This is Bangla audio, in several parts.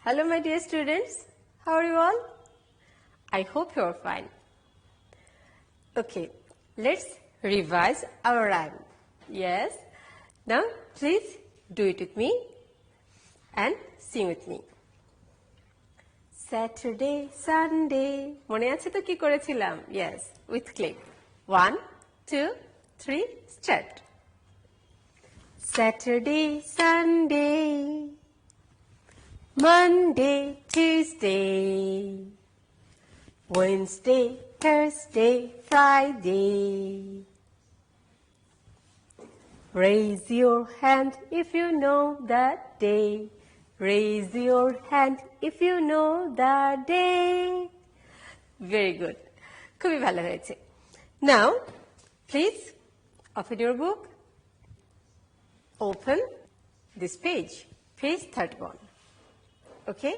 Hello my dear students, how are you all? I hope you are fine. Okay, let's revise our rhyme. Yes, now please do it with me and sing with me. Saturday, Sunday, মনে আছে তো কি করেছিলাম? Yes, with click. 1, 2, 3, start. Saturday, Sunday, Monday, Tuesday, Wednesday, Thursday, Friday. Raise your hand if you know that day. Raise your hand if you know that day. Very good. খুবই ভালো হয়েছে. Now, please open your book. Open this page, page 31. Okay,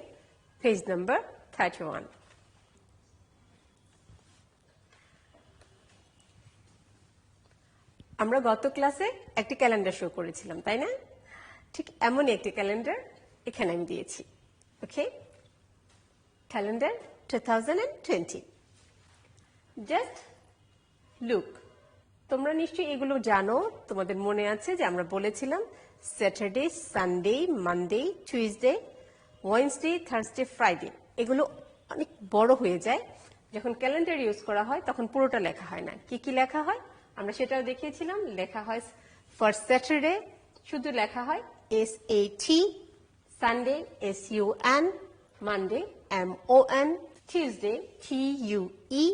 page number 31. আমরা গত ক্লাসে একটি ক্যালেন্ডার শো করেছিলাম, তাই না? ঠিক এমনই একটি ক্যালেন্ডার এখানে আমি দিয়েছি। ওকে, ক্যালেন্ডার 2020. Just look. তোমরা নিশ্চয়ই এগুলো জানো, তোমাদের মনে আছে যে আমরা বলেছিলাম Saturday, Sunday, Monday, Tuesday, Wednesday, Thursday, Friday এগুলো অনেক বড় হয়ে যায়। যখন ক্যালেন্ডার ইউজ করা হয় তখন পুরোটা লেখা হয় না। কি কি লেখা হয় আমরা সেটাও দেখিয়েছিলাম। লেখা হয় ফর স্যাটারডে শুধু লেখা হয় SAT, Sunday SUN, Monday MON, Tuesday TUE,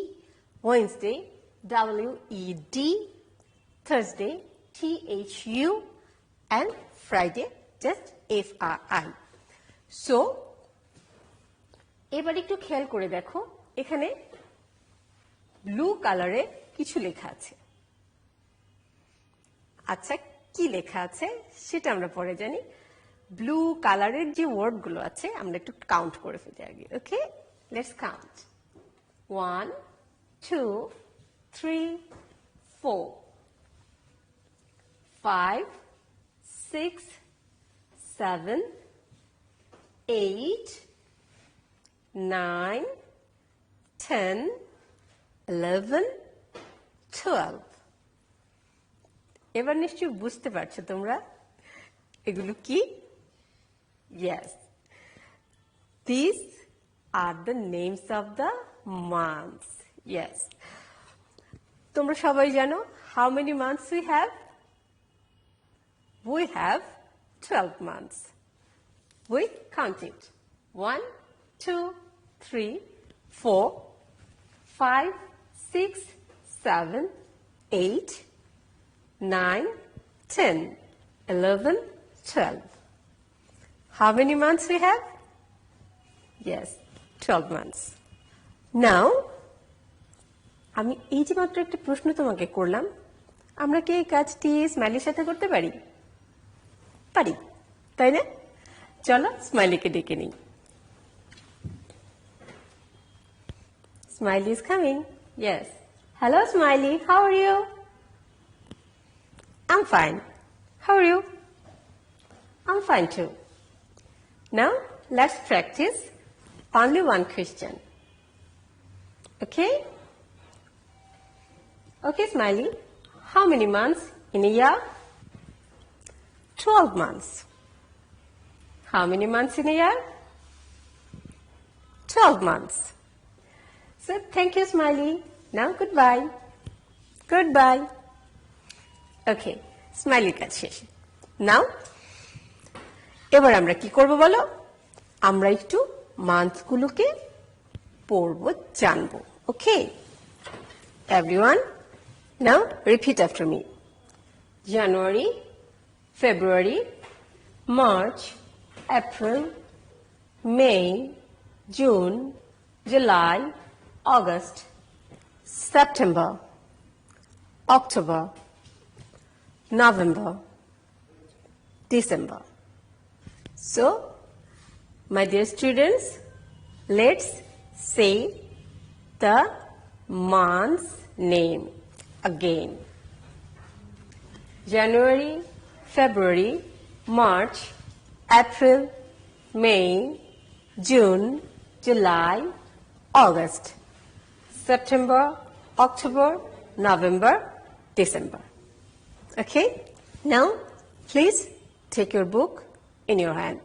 Wednesday WED, Thursday THU, and Friday just FRI. So এবার একটু খেয়াল করে দেখো, এখানে ব্লু কালারে কিছু লেখা আছে। আচ্ছা, কি লেখা আছে সেটা আমরা পরে জানি। ব্লু কালারের যে ওয়ার্ডগুলো আছে আমরা একটু কাউন্ট করে ফেলি আগে। ওকে, লেটস কাউন্ট। 1, 2, 3, 4, 5, 6, 7, 8, 9, 10, 11, 12. এবার নিশ্চয়ই বুঝতে পারছো তোমরা এগুলো কি? Yes, these are the names of the months. Yes, তোমরা সবাই জানো how many months we have? We have 12 months. We count it. 1, 2, 3, 4, 5, 6, 7, 8, 9, 10, 11, 12. How many months we have? Yes, 12 months. Now, আমি এই যে মাত্র একটা প্রশ্ন তোমাকে করলাম, আমরা কি এই কাজটি স্মাইলির সাথে করতে পারি? পারি, তাই না? চলো স্মাইলিকে ডেকে নিই। Smiley is coming. Yes. Hello, Smiley. How are you? I'm fine. How are you? I'm fine too. Now, let's practice only one question. Okay? Okay, Smiley. How many months in a year? 12 months. How many months in a year? 12 months. So, thank you, Smiley. Now, goodbye. Goodbye. Okay, Smiley কাজ শেষ। Now, এবার আমরা কি করব বলো? আমরা একটু মান্থগুলোকে পড়ব, জানব। Okay? Everyone, now repeat after me. January, February, March, April, May, June, July, August, September, October, November, December. So, my dear students, let's say the month's name again. January, February, March, April, May, June, July, August, September, October, November, December. Okay? Now, please take your book in your hand.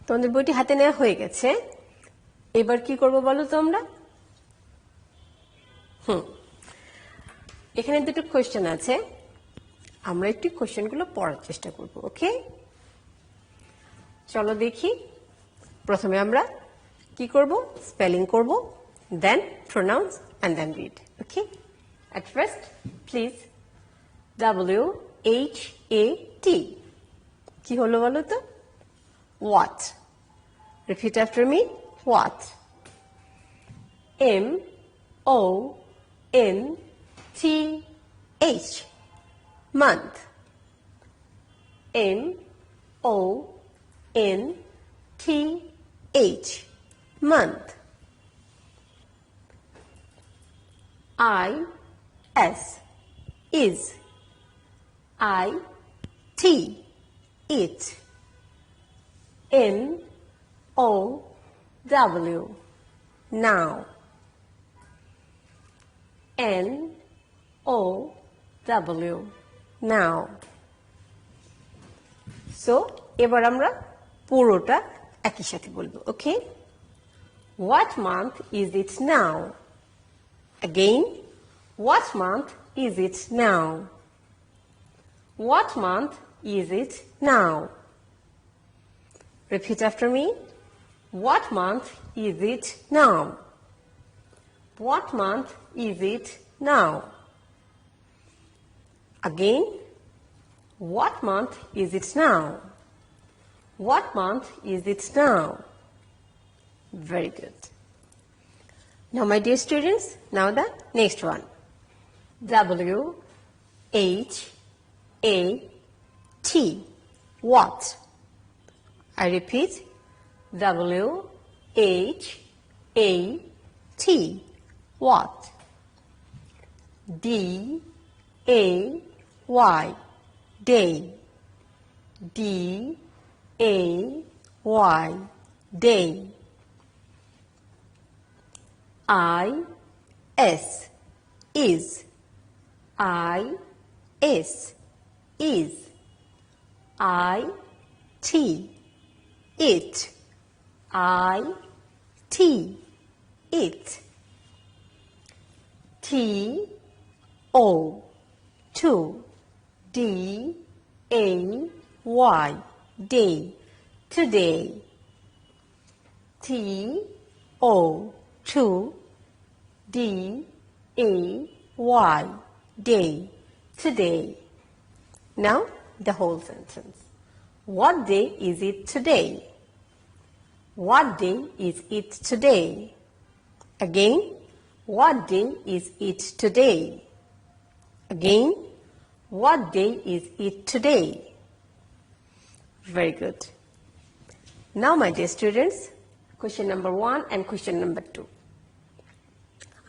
তোমাদের বইটি হাতে নেওয়া হয়ে গেছে। এবার কি করব বলো তো আমরা? এখানে দুটো কোয়েশ্চেন আছে, আমরা একটু কোয়েশ্চেনগুলো পড়ার চেষ্টা করব। ওকে, চলো দেখি। প্রথমে আমরা কি করব? স্পেলিং করব, then pronounce and then read. Okay, at first please WHAT কি হলো বলো তো? What? Repeat after me. What? MONTH. Month. MONTH. Month. IS. Is. IT. It. NOW. Now. NOW. Now. So, এবার আমরা পুরোটা একই সাথে বলবো। ওকে? What month is it now? Again, what month is it now? What month is it now? Repeat after me. What month is it now? What month is it now? Again, what month is it now? What month is it now? Very good. Now, my dear students, now the next one. WHAT. What? I repeat, WHAT. What? DAY. Day. DAY. Day. IS. Is. IS. Is. IT. It. IT. It. TO. To. DAY. Day. Today. TO. To. DAY. Day. Today. Now, the whole sentence. What day is it today? What day is it today? Again, what day is it today? Again, what day is it today? Very good. Now, my dear students, question number 1 and question number 2.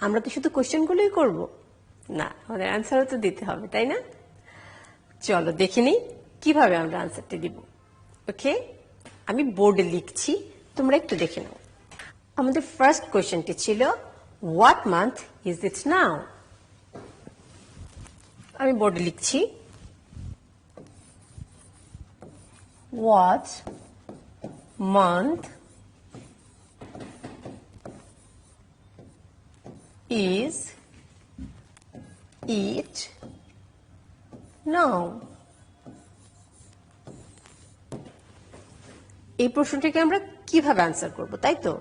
আমরা কি শুধু কোশ্চেনগুলোই করব? না, আমাদের অ্যান্সারও তো দিতে হবে, তাই না? চলো দেখে নিই কিভাবে আমরা আনসারটি দিব। ওকে, আমি বোর্ডে লিখছি, তোমরা একটু দেখে নাও। আমাদের ফার্স্ট কোয়েশ্চেনটি ছিল হোয়াট মান্থ ইজ ইট নাও? আমি বোর্ডে লিখছি হোয়াট মান্থ ইজ ইট নাও? এই প্রশ্নটিকে আমরা কিভাবে আনসার করব, তাই তো?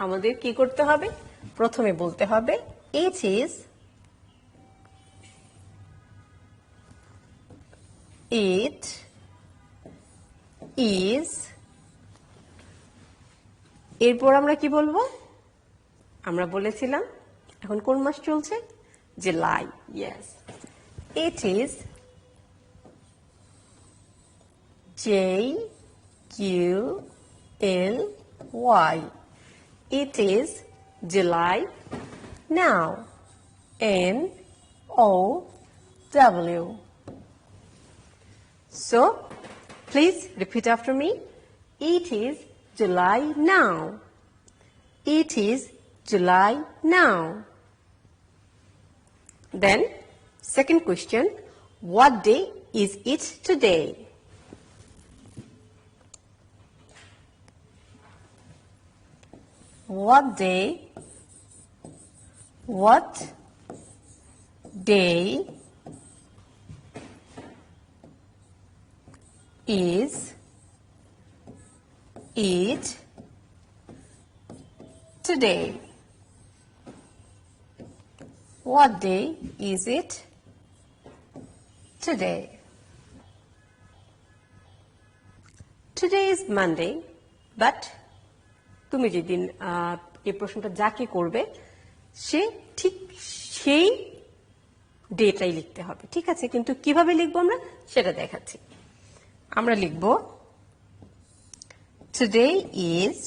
আমাদের কি করতে হবে? প্রথমে বলতে হবে ইট ইজ ইট ইজ, এরপর আমরা কি বলবো? আমরা বলেছিলাম এখন কোন মাস চলছে? July. Yes, it is JULY. It is July now. N-O-W. So, please repeat after me. It is July now. It is July now. Then, second question, what day is it today? What day is it today? What day is it today? Today is Monday, but তুমি যেদিন এই প্রশ্নটা যাকে করবে সে ঠিক সেই ডেটাই লিখতে হবে, ঠিক আছে? কিন্তু কিভাবে লিখবো আমরা সেটা দেখাচ্ছি। আমরা লিখব today is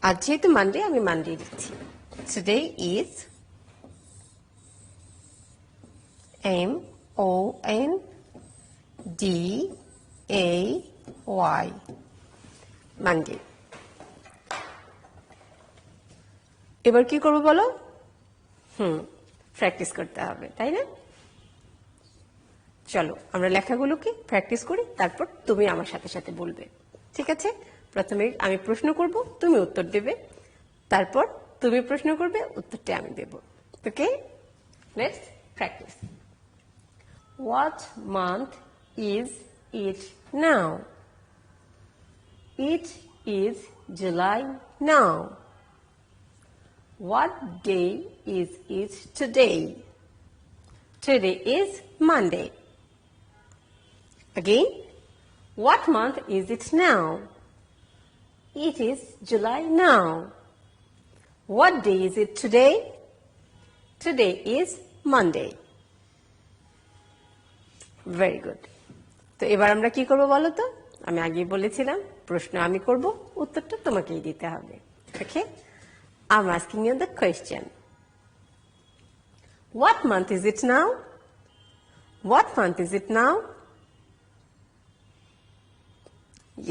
আর যেহেতু মানডে আমি মানডে লিখছি। today is M-O-N-D-A-Y Monday. এবার কি করবো বলো? প্র্যাকটিস করতে হবে, তাই না? চলো আমরা লেখাগুলোকে প্র্যাকটিস করি, তারপর তুমি আমার সাথে সাথে বলবে, ঠিক আছে? প্রথমে আমি প্রশ্ন করব, তুমি উত্তর দেবে, তারপর তুমি প্রশ্ন করবে, উত্তরটা আমি দেব। Okay, let's practice. What month is it now? It is July now. What day is it today? Today is Monday. Again, what month is it now? It is July now. What day is it today? Today is Monday. Very good. তো এবার আমরা কি করব বলো তো? আমি আগেই বলেছিলাম প্রশ্ন আমি করব, উত্তরটা তোমাকেই দিতে হবে। Okay? I'm asking you the question. What month is it now? What month is it now?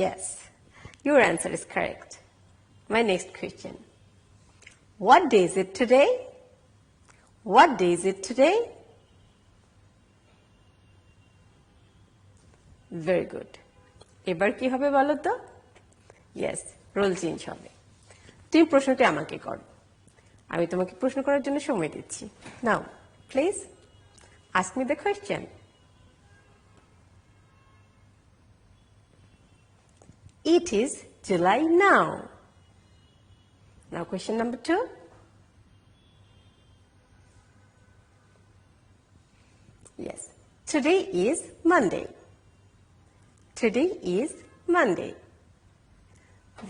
Yes, your answer is correct. My next question. What day is it today? What day is it today? Very good. এবার কি হবে বলো তো? Yes, রোল চেঞ্জ হবে। তুমি প্রশ্নটি আমাকে করো, আমি তোমাকে প্রশ্ন করার জন্য সময় দিচ্ছি। Now, please ask me the question. It is July now. Now question number 2. Yes, today is Monday. Today is Monday.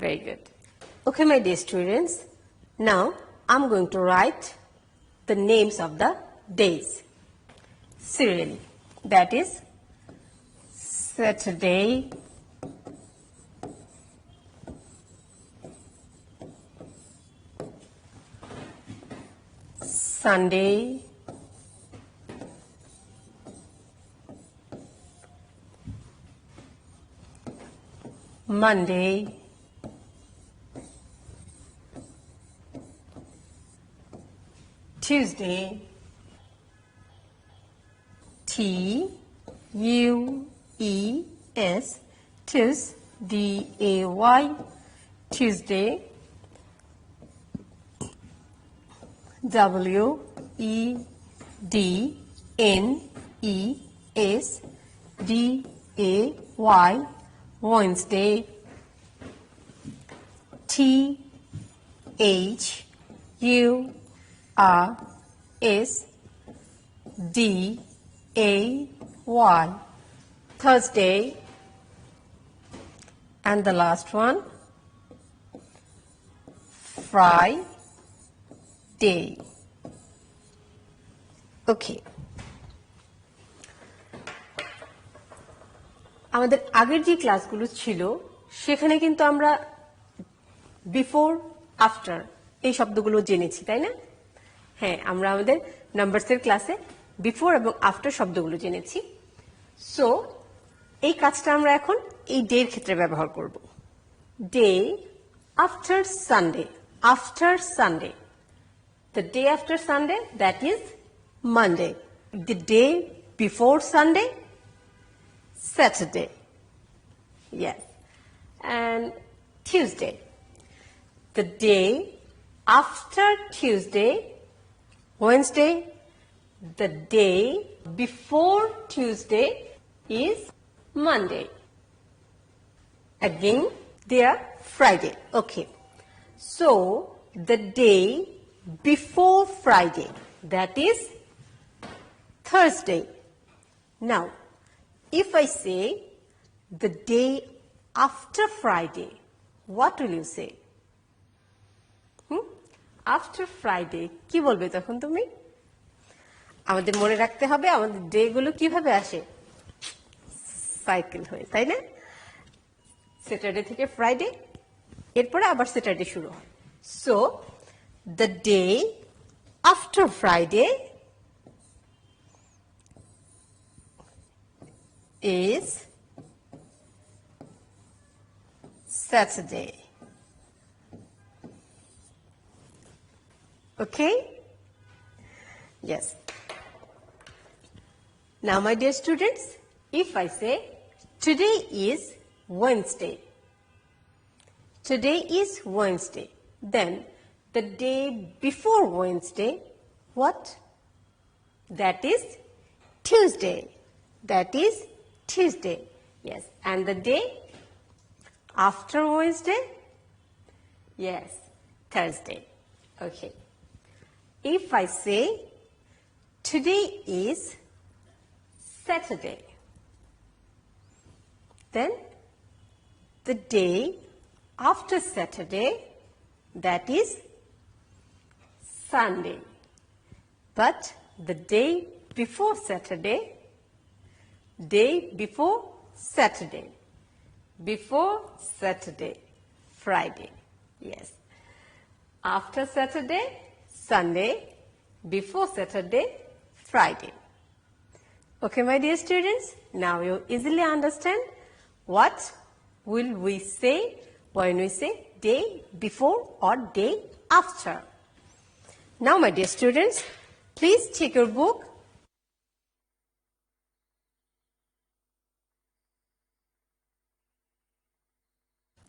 Very good. Okay, my dear students, now I'm going to write the names of the days serially. That is Saturday, Sunday, Monday, Tuesday, T-U-E-S, Tuesday, Tuesday, W-E-D-N-E-S-D-A-Y, Wednesday, T-H-U-R-S-D-A-Y, Thursday, and the last one, Friday. Okay. আমাদের আগের যে ক্লাসগুলো ছিল সেখানে কিন্তু আমরা বিফোর আফটার এই শব্দগুলো জেনেছি, তাই না? হ্যাঁ, আমরা আমাদের নাম্বারসের ক্লাসে বিফোর এবং আফটার শব্দগুলো জেনেছি। সো এই কাজটা আমরা এখন এই ডে এর ক্ষেত্রে ব্যবহার করব। Day after Sunday, after Sunday, the day after Sunday, that is Monday. The day before Sunday, Saturday. Yes. And Tuesday. The day after Tuesday, Wednesday. The day before Tuesday is Monday. Again, there Friday. Okay. So, the day before Friday, that is Thursday. Now, if I say the day after Friday, what will you say? After Friday, কি বলবে তখন তুমি? আমাদের মনে রাখতে হবে আমাদের ডে গুলো কিভাবে আসে, সাইকেল হয়ে, তাই না? স্যাটারডে থেকে ফ্রাইডে, এরপরে আবার স্যাটারডে শুরু হয়। So the day after Friday is Saturday. Okay? Yes. Now, my dear students, if I say today is Wednesday, today is Wednesday, then the day before Wednesday, what? That is Tuesday. That is Tuesday. Yes. And the day after Wednesday? Yes, Thursday. Okay. If I say today is Saturday, then the day after Saturday, that is Sunday. But the day before Saturday, before Saturday, Friday. Yes. After Saturday, Sunday. Before Saturday, Friday. Okay, my dear students, now you easily understand what will we say when we say day before or day after. Now, my dear students, please take your book.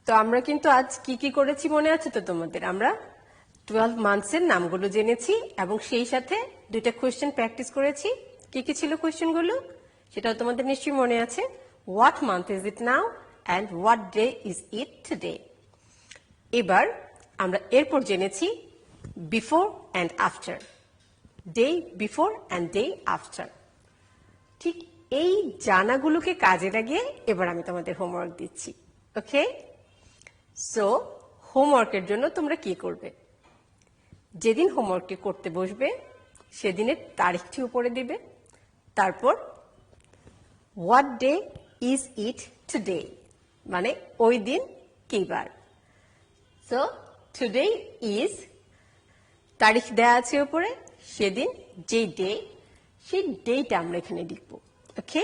তো আমরা কিন্তু আজ কি কি করেছি মনে আছে তো তোমাদের? আমরা 12 মান্থসের নামগুলো জেনেছি এবং সেই সাথে দুইটা কোয়েশ্চেন প্র্যাকটিস করেছি। কি কি ছিল কোয়েশ্চেনগুলো সেটাও তোমাদের নিশ্চয়ই মনে আছে। What month is it now and what day is it today. এবার আমরা এরপর জেনেছি before and after, day before and day after. ঠিক এই জানাগুলোকে কাজে লাগিয়ে এবার আমি তোমাদের হোমওয়ার্ক দিচ্ছি। ওকে, সো হোমওয়ার্কের জন্য তোমরা কি করবে? যেদিন হোমওয়ার্কটি করতে বসবে সেদিনের তারিখটি উপরে দিবে, তারপর what day is it today, মানে ওই দিন কি বার। সো টুডে ইজ, তারিখ দেয়া আছে উপরে, সেদিন যে ডে, সেই ডেটা আমরা এখানে লিখব। ওকে,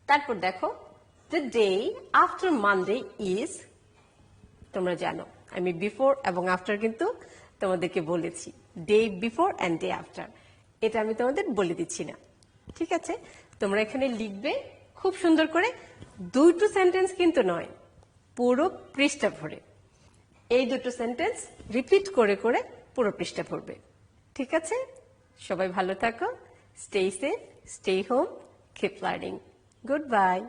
তারপর দেখো the day after Monday is, তোমরা জানো আমি বিফোর এবং আফটার কিন্তু তোমাদেরকে বলেছি, day before and day after, এটা আমি তোমাদের বলে দিচ্ছি না। ঠিক আছে, তোমরা এখানে লিখবে খুব সুন্দর করে, দুটো সেন্টেন্স কিন্তু নয়, পুরো পৃষ্ঠা ভরে এই দুটো সেন্টেন্স রিপিট করে করে পুরো পৃষ্ঠা ভরবে। ঠিক আছে, সবাই ভালো থাকো, stay safe, stay home, keep learning, good bye.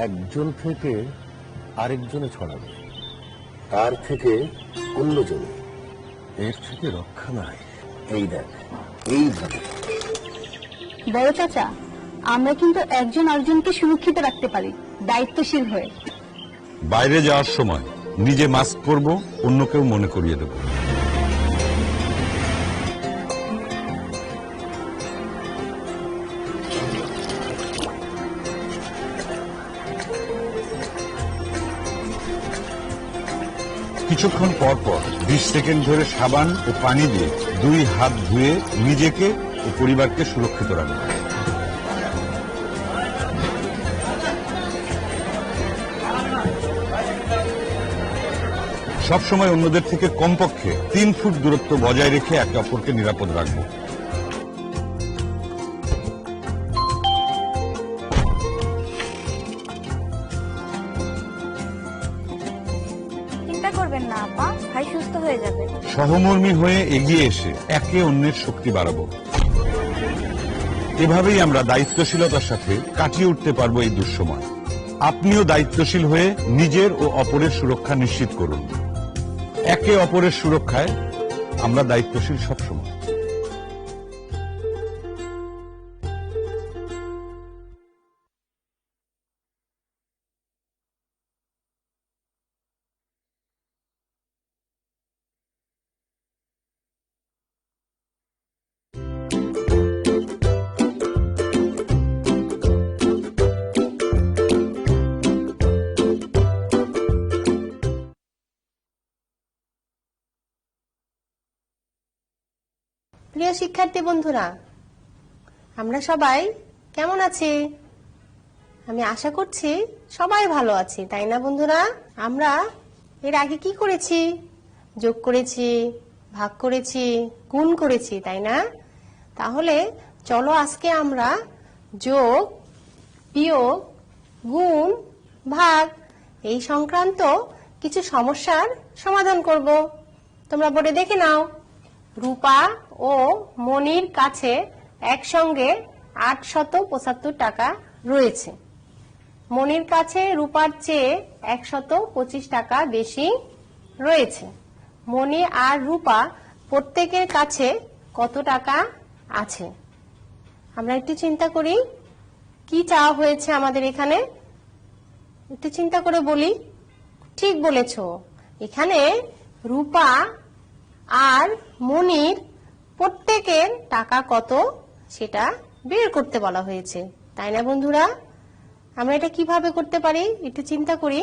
একজন থেকে আরেকজনে ছড়াবে, তার থেকে অন্যজনে, এর থেকে রক্ষা নাই। এই দেখ, এইভাবে। বড় চাচা, আমরা কিন্তু একজন আরেকজনকে সুরক্ষিত রাখতে পারি দায়িত্বশীল হয়ে। বাইরে যাওয়ার সময় নিজে মাস্ক পরব, অন্যকেও মনে করিয়ে দেব। কিছুক্ষণ পর পর 20 সেকেন্ড ধরে সাবান ও পানি দিয়ে 2 হাত ধুয়ে নিজেকে ও পরিবারকে সুরক্ষিত রাখুন। সবসময় অন্যদের থেকে কমপক্ষে 3 ফুট দূরত্ব বজায় রেখে একে অপরকে নিরাপদ রাখব। চিন্তা করবেন না আপা, ভাই সুস্থ হয়ে যাবে। সহমর্মী হয়ে এগিয়ে এসে একে অন্যের শক্তি বাড়াবো। এভাবেই আমরা দায়িত্বশীলতার সাথে কাটিয়ে উঠতে পারবো এই দুঃসময়। আপনিও দায়িত্বশীল হয়ে নিজের ও অপরের সুরক্ষা নিশ্চিত করুন। একে অপরের সুরক্ষায় আমরা দায়িত্বশীল সবসময়। প্রিয় শিক্ষার্থী বন্ধুরা, আমরা সবাই কেমন আছি? আমি আশা করছি সবাই ভালো আছি, তাই না বন্ধুরা? আমরা এর আগে কি করেছি? যোগ করেছি, ভাগ করেছি, গুণ করেছি, তাই না? তাহলে চলো আজকে আমরা যোগ, বিয়োগ, গুণ, ভাগ এই সংক্রান্ত কিছু সমস্যার সমাধান করব। তোমরা বোর্ডে দেখে নাও। রূপা ও মনির কাছে একসঙ্গে 875 টাকা রয়েছে। মনির কাছে রূপার চেয়ে 125 টাকা বেশি রয়েছে। মনি আর রূপা প্রত্যেকের কাছে কত টাকা আছে? আমরা একটু চিন্তা করি, কি চাওয়া হয়েছে আমাদের এখানে? একটু চিন্তা করে বলি। ঠিক বলেছ, এখানে রূপা আর মনির প্রত্যেকের টাকা কত সেটা বের করতে বলা হয়েছে, তাই না বন্ধুরা? আমরা এটা কিভাবে করতে পারি একটু চিন্তা করি।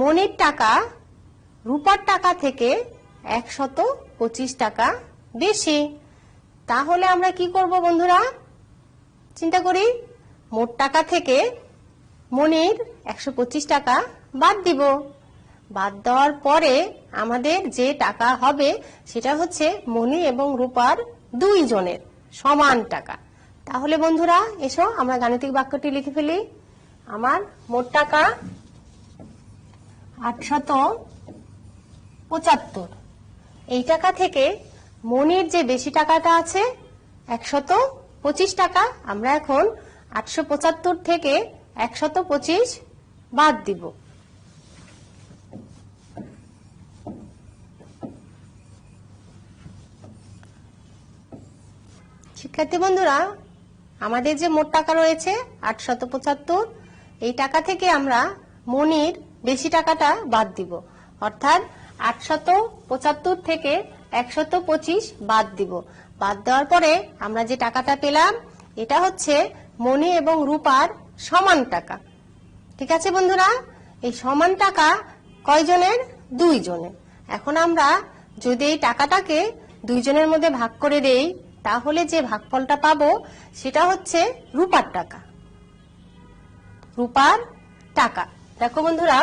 মনির টাকা রূপার টাকা থেকে 125 টাকা বেশি। তাহলে আমরা কি করব বন্ধুরা? চিন্তা করি, মোট টাকা থেকে মনির 125 টাকা বাদ দিব। বাদ দেওয়ার পরে আমাদের যে টাকা হবে সেটা হচ্ছে মনি এবং রূপার দুইজনের সমান টাকা। তাহলে বন্ধুরা এসো আমরা গাণিতিক বাক্যটি লিখে ফেলি। আমার মোট টাকা 875। এই টাকা থেকে মনির যে বেশি টাকাটা আছে 125 টাকা, আমরা এখন 875 থেকে 125 বাদ দিব। শিক্ষার্থী বন্ধুরা, আমাদের যে মোট টাকা রয়েছে 875, এই টাকা থেকে আমরা মনির বেশি টাকাটা বাদ দিব, অর্থাৎ 875 থেকে 125 বাদ দিব। বাদ দেওয়ার পরে আমরা যে টাকাটা পেলাম এটা হচ্ছে মনি এবং রূপার সমান টাকা। ঠিক আছে বন্ধুরা? এই সমান টাকা কয়জনের? দুইজনের। এখন আমরা যদি এই টাকাটাকে দুইজনের মধ্যে ভাগ করে দেই তাহলে যে ভাগফলটা পাবো সেটা হচ্ছে রূপার টাকা। রূপার টাকা দেখো বন্ধুরা,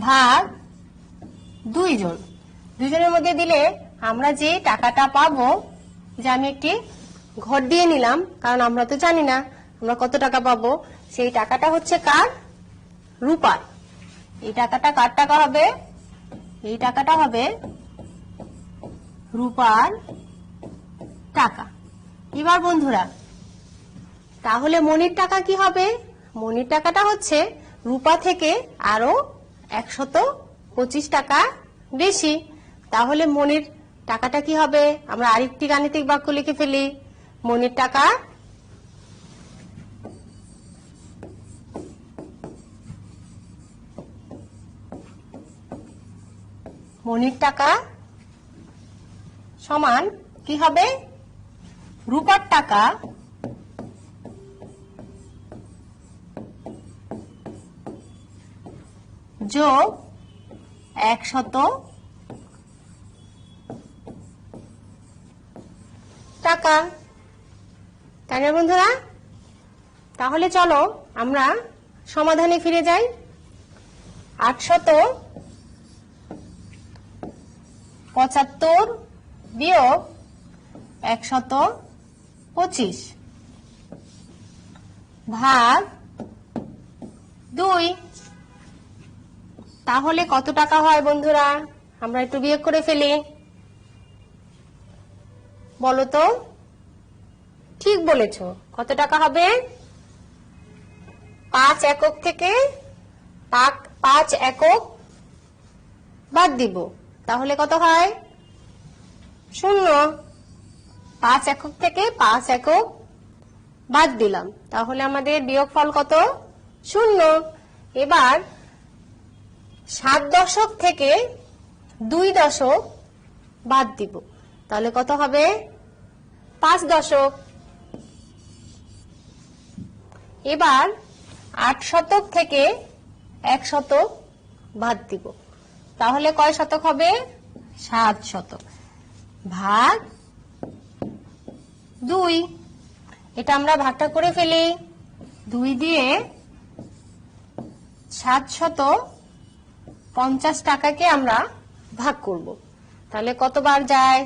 ভাগ দুইজনের মধ্যে দিলে আমরা যে টাকাটা পাবো, যে আমি একটি ঘর দিয়ে নিলাম কারণ আমরা তো জানি না আমরা কত টাকা পাবো, সেই টাকাটা হচ্ছে কার? রূপার। এই টাকাটা কার টাকা হবে? এই টাকাটা হবে রূপার টাকা। এবার বন্ধুরা তাহলে মনির টাকা কি হবে? মনির টাকাটা হচ্ছে রূপা থেকে আরো 125 টাকা বেশি। তাহলে মনির টাকাটা কি হবে? আমরা আরেকটি গাণিতিক বাক্য লিখে ফেলি। মনির টাকা সমান কি হবে? রূপার টাকা যোগ 100 টাকা। তাই না বন্ধুরা? তাহলে চলো আমরা সমাধানে ফিরে যাই। 875 বিয়োগ 125 ভাগ 2। তাহলে কত টাকা হয় বন্ধুরা? আমরা একটু বিয়োগ করে ফেলি। বলো তো, ঠিক বলেছো। কত টাকা হবে? 5 একক থেকে 5 একক বাদ দিব, তাহলে কত হয়? 0। 5 একক থেকে 5 একক বাদ দিলাম, তাহলে আমাদের বিয়োগফল কত? 0। এবার 7 দশক থেকে 2 দশক বাদ দিব, তাহলে কত হবে? 5 দশক। এবার 8 শতক থেকে 1 শতক বাদ দিব, তাহলে কয় শতক হবে? 7 শতক ভাগ 2। এটা আমরা ভাগটা করে ফেলি। 2 দিয়ে 750 টাকাকে আমরা ভাগ করব, তাহলে কতবার যায়?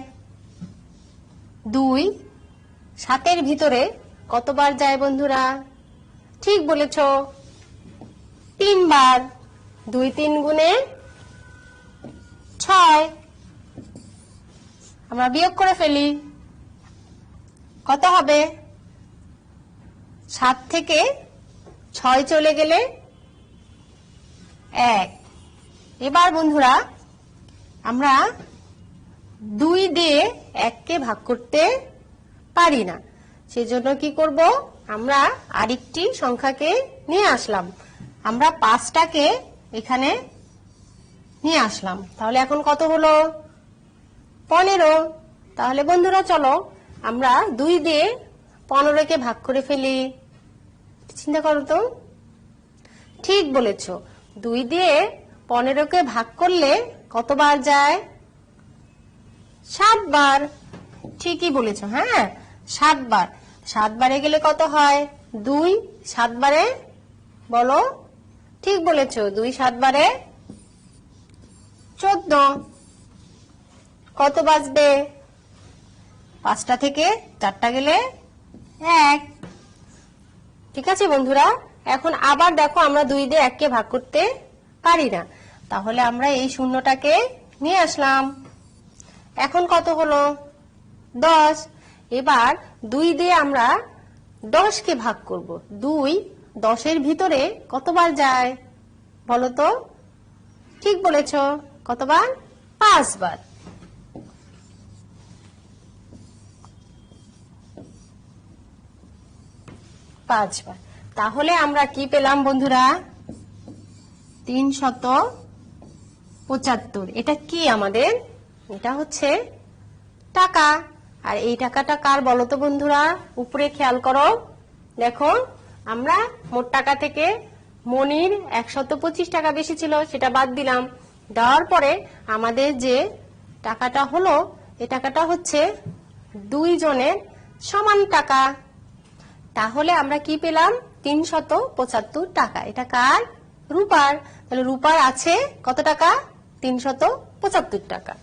2 7-এর ভিতরে কতবার যায় বন্ধুরা? ঠিক বলেছ, 3 বার। 2 3 গুণে 6। আমরা বিয়োগ করে ফেলি। কত হবে? 7 থেকে 6 চলে গেলে 1। এবার বন্ধুরা আমরা 2 দিয়ে 1 কে ভাগ করতে পারি না, সেজন্য কি করব? আমরা আরেকটি সংখ্যাকে নিয়ে আসলাম। আমরা 5টাকে এখানে নিয়ে আসলাম, তাহলে এখন কত হলো? 15। তাহলে বন্ধুরা চলো আমরা 2 দিয়ে 15কে ভাগ করে ফেলি। চিন্তা করো তো, ঠিক বলেছ। 2 দিয়ে 15কে ভাগ করলে কতবার যায়? 7 বার। ঠিকই বলেছ, হ্যাঁ 7 বার। 7 বারে গেলে কত হয়? 2 7 বারে, বলো। ঠিক বলেছ, 2 7 বারে 14। কত বাজবে? 5টা থেকে 4টা গেলে 1। ঠিক আছে বন্ধুরা, এখন আবার দেখো আমরা 2 দিয়ে 1 কে ভাগ করতে পারি না, তাহলে আমরা এই শূন্যটাকে নিয়ে আসলাম। এখন কত হলো? 10। এবার 2 দিয়ে আমরা 10কে ভাগ করব। 2 10-এর ভিতরে কতবার যায় বলো তো? ঠিক বলেছ, কতবার? 5 বার। তাহলে আমরা কি পেলাম বন্ধুরা? 375। এটা কি আমাদের? এটা হচ্ছে টাকা। আর এই টাকাটা কার বলো তো বন্ধুরা? উপরে খেয়াল করো, দেখো আমরা মোট টাকা থেকে মনির 125 টাকা বেশি ছিল, সেটা বাদ দিলাম। দেওয়ার পরে আমাদের যে টাকাটা হলো, এই টাকাটা হচ্ছে 2 জনের সমান টাকা। তাহলে আমরা কি পেলাম? 375 টাকা। এটা কার? রূপার। তাহলে রূপার আছে কত টাকা? 375 টাকা।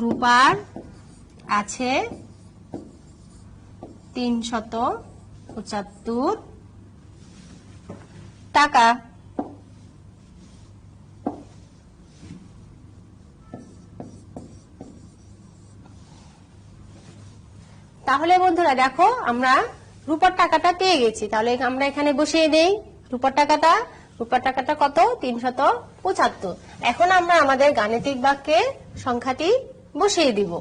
রূপার আছে 375 টাকা। তাহলে বন্ধুরা দেখো আমরা রূপার টাকাটা পেয়ে গেছি, তাহলে আমরা এখানে বসিয়ে দেই রূপার টাকাটা। রূপার টাকাটা কত? 375। এখন আমরা আমাদের গাণিতিক বাক্যে সংখ্যাটি বসিয়ে দিব,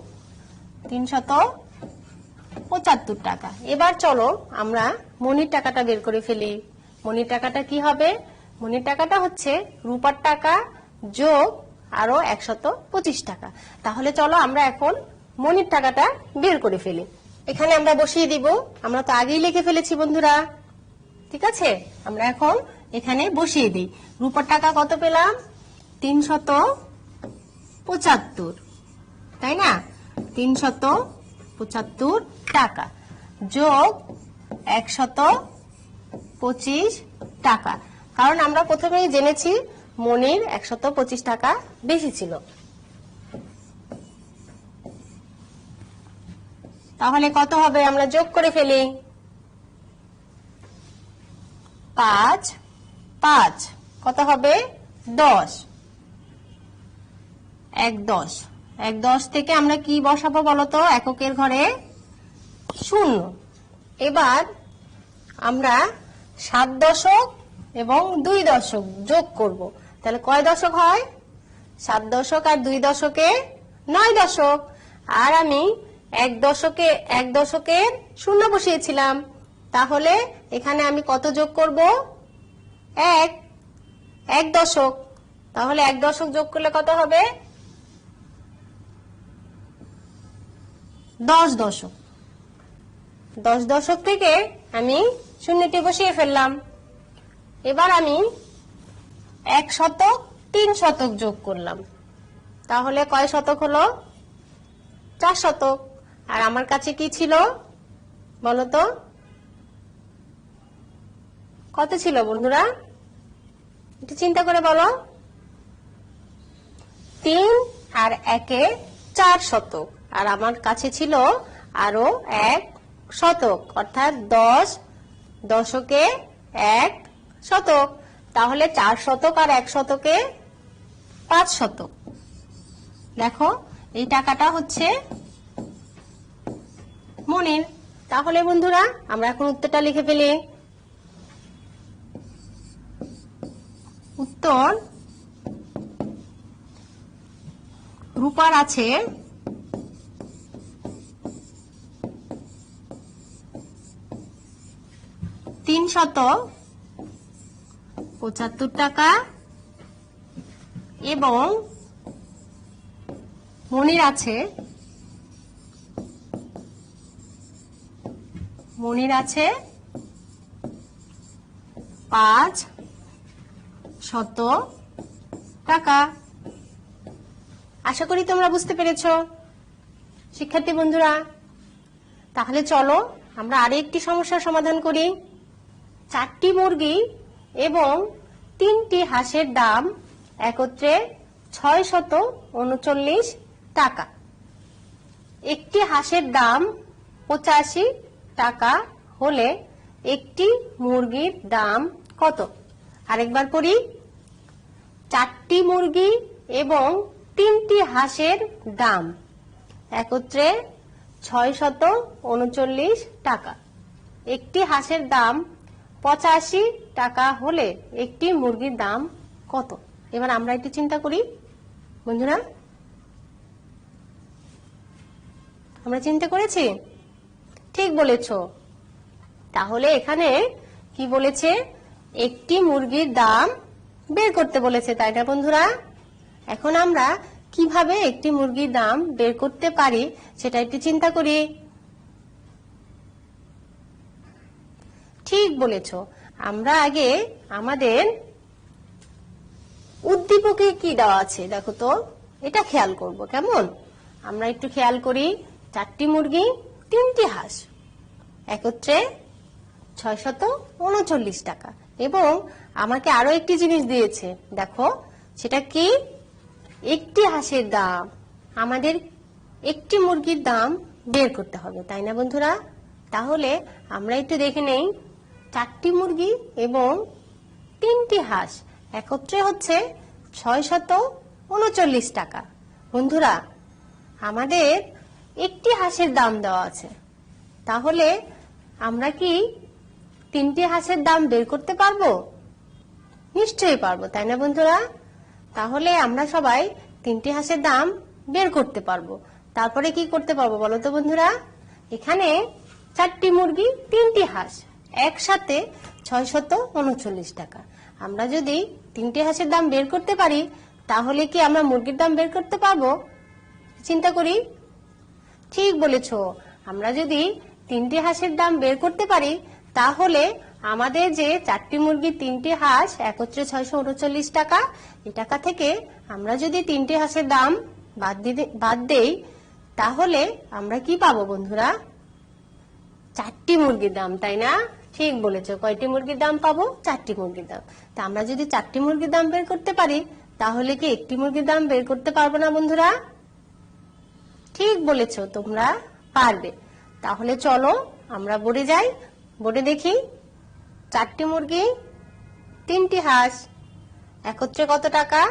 375 টাকা। এবার চলো আমরা মনির টাকাটা বের করে ফেলি। মনির টাকাটা কি হবে? মনির টাকাটা হচ্ছে রূপার টাকা যোগ আরো 125 টাকা। তাহলে চলো আমরা এখন মনির টাকাটা বের করে ফেলি। এখানে আমরা বসিয়ে দিব, আমরা তো আগেই লিখে ফেলেছি বন্ধুরা, ঠিক আছে? আমরা এখন এখানে বসিয়ে দিই। রূপার টাকা কত পেলাম? 375, তাই না? 375 টাকা যোগ 125 টাকা, কারণ আমরা প্রথমেই জেনেছি মনির 125 টাকা বেশি ছিল। তাহলে কত হবে? আমরা যোগ করে ফেলি। 5 5 কত হবে? 10। 1 10 থেকে আমরা কি বসাবো বলতো? এককের ঘরে 0। এবার আমরা 7 দশক এবং 2 দশক যোগ করব। তাহলে কয় দশক হয়? 7 দশক আর 2 দশকে 9 দশক। আর আমি 1 দশকের 0 বসিয়েছিলাম, তাহলে এখানে আমি কত যোগ করব? 1 দশক। তাহলে 1 দশক যোগ করলে কত হবে? 10 দশক। 10 দশক থেকে আমি শূন্যটি বসিয়ে ফেললাম। এবার আমি 1 শতক 3 শতক যোগ করলাম, তাহলে কয় শতক হলো? 4 শতক। আর আমার কাছে কি ছিল বলতো? কত ছিল বন্ধুরা? একটু চিন্তা করে বলো। 3 আর 1-এ 4 শতক, আর আমার কাছে ছিল আরো 1 শতক, অর্থাৎ 10 দশকে 1 শতক। তাহলে 4 শতক আর 1 শতকে 5 শতক। দেখো এই টাকাটা হচ্ছে মনির। তাহলে বন্ধুরা আমরা এখন উত্তরটা লিখে ফেলি। উত্তর রূপার আছে 375 টাকা এবং মনির আছে 500 টাকা। আশা করি তোমরা বুঝতে পেরেছো শিক্ষার্থী বন্ধুরা। তাহলে চলো আমরা আরেকটি সমস্যার সমাধান করি। 4টি মুরগি এবং 3টি হাঁসের দাম একত্রে 639 টাকা। একটি হাঁসের দাম 85 টাকা হলে একটি মুরগির দাম কত? আরেকবার পড়ি। 4টি মুরগি এবং 3টি হাঁসের দাম একত্রে 639 টাকা। একটি হাঁসের দাম 85 টাকা হলে একটি মুরগির দাম কত? এবার আমরা একটু চিন্তা করি বন্ধুরা। আমরা চিন্তা করেছি? ঠিক বলেছ। তাহলে এখানে কি বলেছে? একটি মুরগির দাম বের করতে বলেছে, তাই না বন্ধুরা? এখন আমরা কিভাবে একটি মুরগির দাম বের করতে পারি সেটা একটু চিন্তা করি। ঠিক বলেছ। আমরা আগে আমাদের উদ্দীপকে কি দেওয়া আছে দেখো তো, এটা খেয়াল করব কেমন? আমরা একটু খেয়াল করি। 4টি মুরগি 3টি হাঁস একত্রে 639 টাকা, এবং আমাকে আরো একটি জিনিস দিয়েছে, দেখো সেটা কি? একটি হাঁসের দাম। আমাদের একটি মুরগির দাম বের করতে হবে, তাই না বন্ধুরা? তাহলে আমরা একটু দেখে নেই। 4টি মুরগি এবং 3টি হাঁস একত্রে হচ্ছে 639 টাকা। বন্ধুরা আমাদের একটি হাঁসের দাম দেওয়া আছে, তাহলে আমরা কি 3টি হাঁসের দাম বের করতে পারবো? নিশ্চয়ই পারবো, তাই না বন্ধুরা? তাহলে আমরা সবাই 3টি হাঁসের দাম বের করতে পারবো। তারপরে কি করতে পারবো বলো তো বন্ধুরা? এখানে 4টি মুরগি 3টি হাঁস একসাথে 639 টাকা। আমরা যদি 3টি হাঁসের দাম বের করতে পারি তাহলে কি আমরা মুরগির দাম বের করতে পারবো? চিন্তা করি। ঠিক বলেছো, আমরা যদি 3টি হাঁসের দাম বের করতে পারি তাহলে আমাদের যে 4টি মুরগি 3টি হাঁস একত্রে 639 টাকা, এই টাকা থেকে আমরা যদি 3টি হাঁসের দাম বাদ দেই তাহলে আমরা কি পাবো বন্ধুরা? 4টি মুরগির দাম, তাই না? ঠিক বলেছো, কয়টি মুরগির দাম পাবো? 4টি মুরগির দাম। তা আমরা যদি 4টি মুরগির দাম বের করতে পারি তাহলে কি একটি মুরগির দাম বের করতে পারবো না বন্ধুরা? ঠিক বলেছো, তোমরা পারবে। তাহলে চলো আমরা বোর্ডে যাই, বোর্ডে দেখি 4টি মুরগি 3টি হাঁস একত্রে কত টাকা?